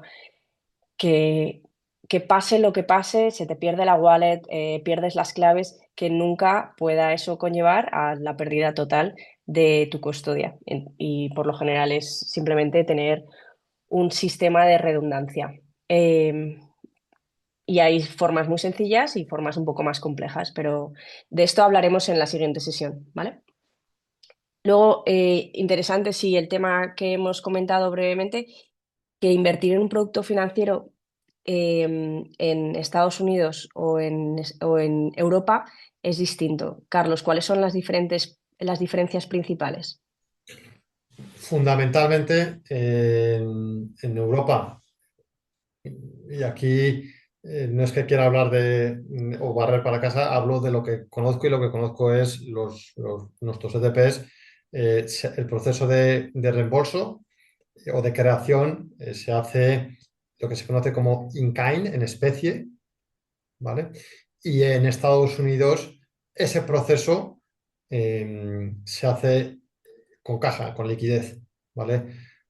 que, que pase lo que pase, se te pierde la wallet, pierdes las claves, que nunca pueda eso conllevar a la pérdida total de tu custodia. Y por lo general es simplemente tener un sistema de redundancia. Y hay formas muy sencillas y formas un poco más complejas, pero de esto hablaremos en la siguiente sesión, ¿vale? Luego, interesante, sí, el tema que hemos comentado brevemente, que invertir en un producto financiero en Estados Unidos o en Europa es distinto. Carlos, ¿cuáles son las diferencias principales? Fundamentalmente en Europa. Y aquí no es que quiera hablar de o barrer para casa, hablo de lo que conozco y lo que conozco es nuestros ETPs. El proceso de reembolso o de creación se hace lo que se conoce como in kind, en especie, ¿vale? Y en Estados Unidos ese proceso se hace con caja, con liquidez, ¿vale?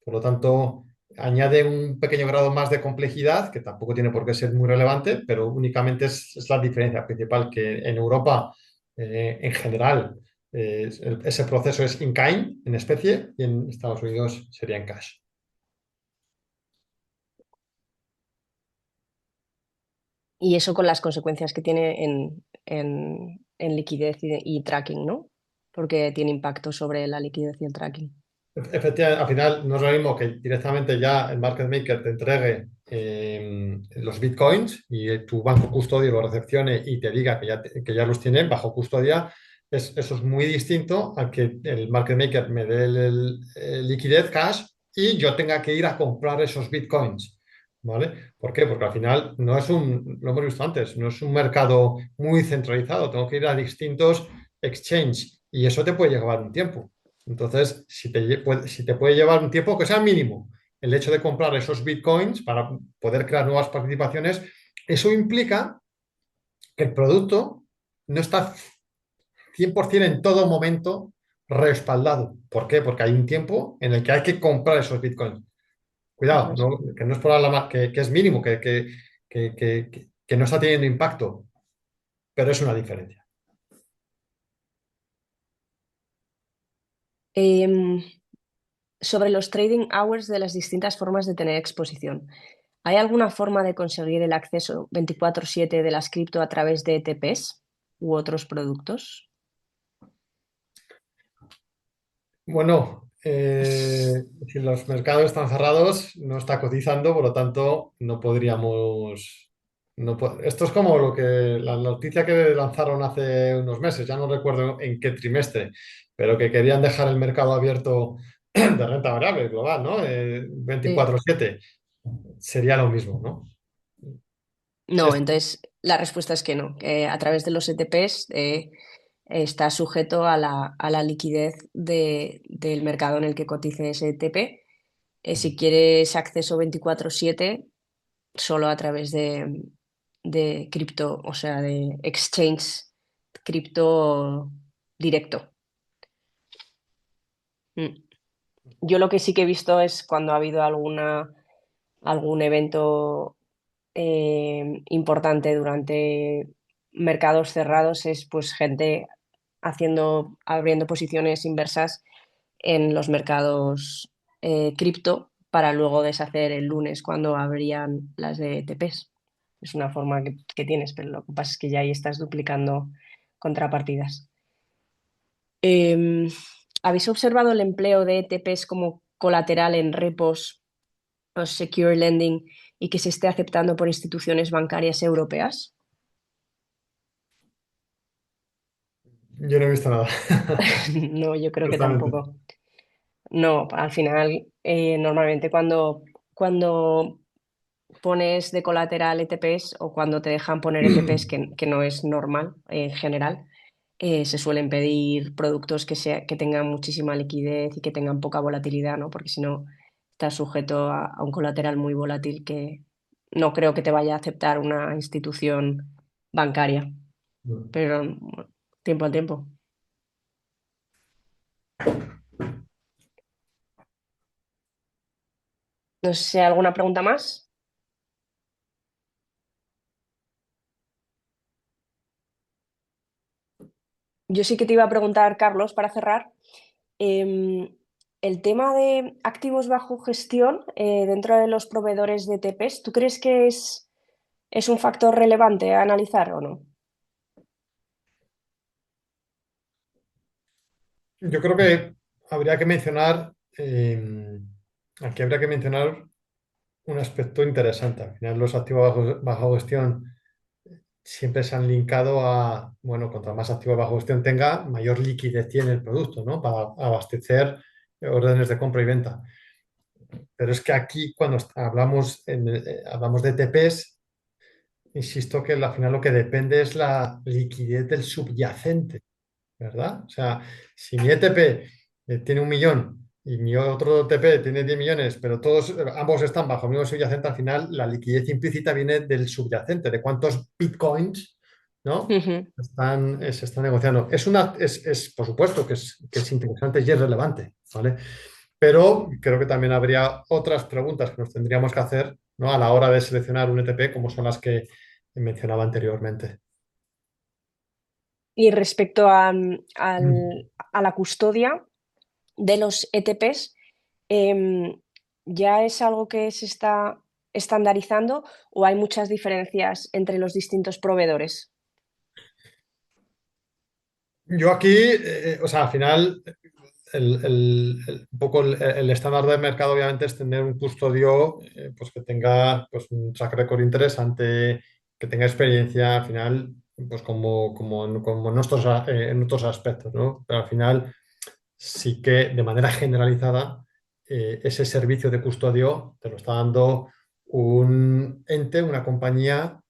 Por lo tanto, añade un pequeño grado más de complejidad, que tampoco tiene por qué ser muy relevante, pero únicamente es la diferencia principal, que en Europa, en general, ese proceso es in kind, en especie, y en Estados Unidos sería en cash. Y eso con las consecuencias que tiene en liquidez y tracking, ¿no? Porque tiene impacto sobre la liquidez y el tracking. Efectivamente, al final no es lo mismo que directamente ya el market maker te entregue los bitcoins y tu banco custodio lo recepcione y te diga que ya los tiene bajo custodia. Eso es muy distinto a que el market maker me dé el liquidez cash y yo tenga que ir a comprar esos bitcoins. ¿Vale? ¿Por qué? Porque al final no es lo hemos visto antes, no es un mercado muy centralizado. Tengo que ir a distintos exchanges y eso te puede llevar un tiempo. Entonces, si te puede llevar un tiempo que sea mínimo el hecho de comprar esos bitcoins para poder crear nuevas participaciones, eso implica que el producto no está 100% en todo momento respaldado. ¿Por qué? Porque hay un tiempo en el que hay que comprar esos bitcoins. Eso Cuidado, es. que no es por que es mínimo, que no está teniendo impacto, pero es una diferencia. Em, Sobre los trading hours de las distintas formas de tener exposición. ¿Hay alguna forma de conseguir el acceso 24/7 de las cripto a través de ETPs u otros productos? Bueno, Es- si los mercados están cerrados, no está cotizando, por lo tanto, no podríamos. Esto es como la noticia que lanzaron hace unos meses, ya no recuerdo en qué trimestre, pero que querían dejar el mercado abierto de renta variable global, ¿no? sí. 24/7. Sería lo mismo, ¿no? No, Es- entonces la respuesta es que no, que a través de los ETPs está sujeto a la liquidez del mercado en el que cotice ese ETP. Si quieres acceso 24/7, solo a través de cripto, o sea, de exchange cripto directo. Mm. Yo lo que sí que he visto es cuando ha habido algún evento importante durante mercados cerrados, es pues gente abriendo posiciones inversas en los mercados cripto para luego deshacer el lunes cuando abrían las de ETPs. Es una forma que tienes, pero lo que pasa es que ya ahí estás duplicando contrapartidas. Eh, ¿Habéis observado el empleo de ETPs como colateral en repos o secure lending y que se esté aceptando por instituciones bancarias europeas? yo no he visto nada, No, yo creo que justamente. tampoco. No, al final, normalmente cuando pones de colateral ETPs o cuando te dejan poner ETPs, que no es normal en general, se suelen pedir productos que tengan muchísima liquidez y que tengan poca volatilidad, ¿no? Porque si no, estás sujeto a un colateral muy volátil que no creo que te vaya a aceptar una institución bancaria, pero bueno, tiempo al tiempo. No sé, ¿alguna pregunta más? Yo sí que te iba a preguntar, Carlos, para cerrar, em, el tema de activos bajo gestión dentro de los proveedores de TPs, ¿tú crees que es un factor relevante a analizar o no? Yo creo que habría que mencionar, aquí habría que mencionar un aspecto interesante. Al final, los activos bajo gestión siempre se han linkado a, bueno, contra más activos bajo gestión tenga, mayor liquidez tiene el producto, ¿no? Para abastecer órdenes de compra y venta. Pero es que aquí, cuando hablamos de TPs, insisto que al final lo que depende es la liquidez del subyacente. ¿Verdad? O sea, si mi ETP tiene 1 millón y mi otro ETP tiene 10 millones, pero ambos están bajo el mismo subyacente, al final la liquidez implícita viene del subyacente, de cuántos bitcoins, ¿no? Ujú. Se están negociando. Por supuesto que es interesante y es relevante, ¿vale? Pero creo que también habría otras preguntas que nos tendríamos que hacer, ¿no? A la hora de seleccionar un ETP, como son las que mencionaba anteriormente. Y respecto Mm. a la custodia de los ETPs, em, ¿ya es algo que se está estandarizando o hay muchas diferencias entre los distintos proveedores? Yo aquí, o sea, al final, un poco el estándar del mercado obviamente es tener un custodio pues que tenga pues, un track record interesante, que tenga experiencia, al final, pues como en otros aspectos, ¿no? Pero al final sí que de manera generalizada ese servicio de custodio te lo está dando un ente, una compañía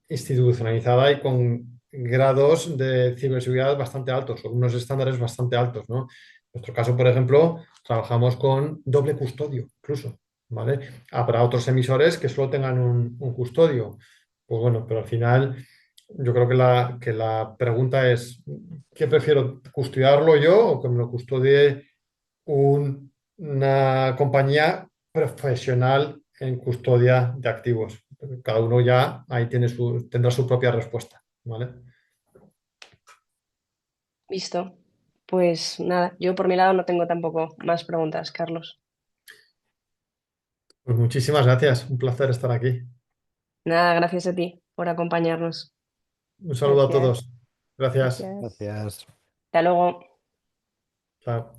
institucionalizada y con grados de ciberseguridad bastante altos, o unos estándares bastante altos, ¿no? En nuestro caso, por ejemplo, trabajamos con doble custodio, incluso, ¿vale? Habrá otros emisores que solo tengan un custodio. Pues bueno, pero al final yo creo que la pregunta es, ¿qué prefiero, custodiarlo yo o que me lo custodie una compañía profesional en custodia de activos? Cada uno ya ahí tendrá su propia respuesta, ¿vale? Listo. Pues nada, yo por mi lado no tengo tampoco más preguntas, Carlos. Pues muchísimas gracias, un placer estar aquí. Nada, gracias a ti por acompañarnos. Un saludo a Gracias. todos. Gracias. Gracias. Gracias. Hasta luego. Chao.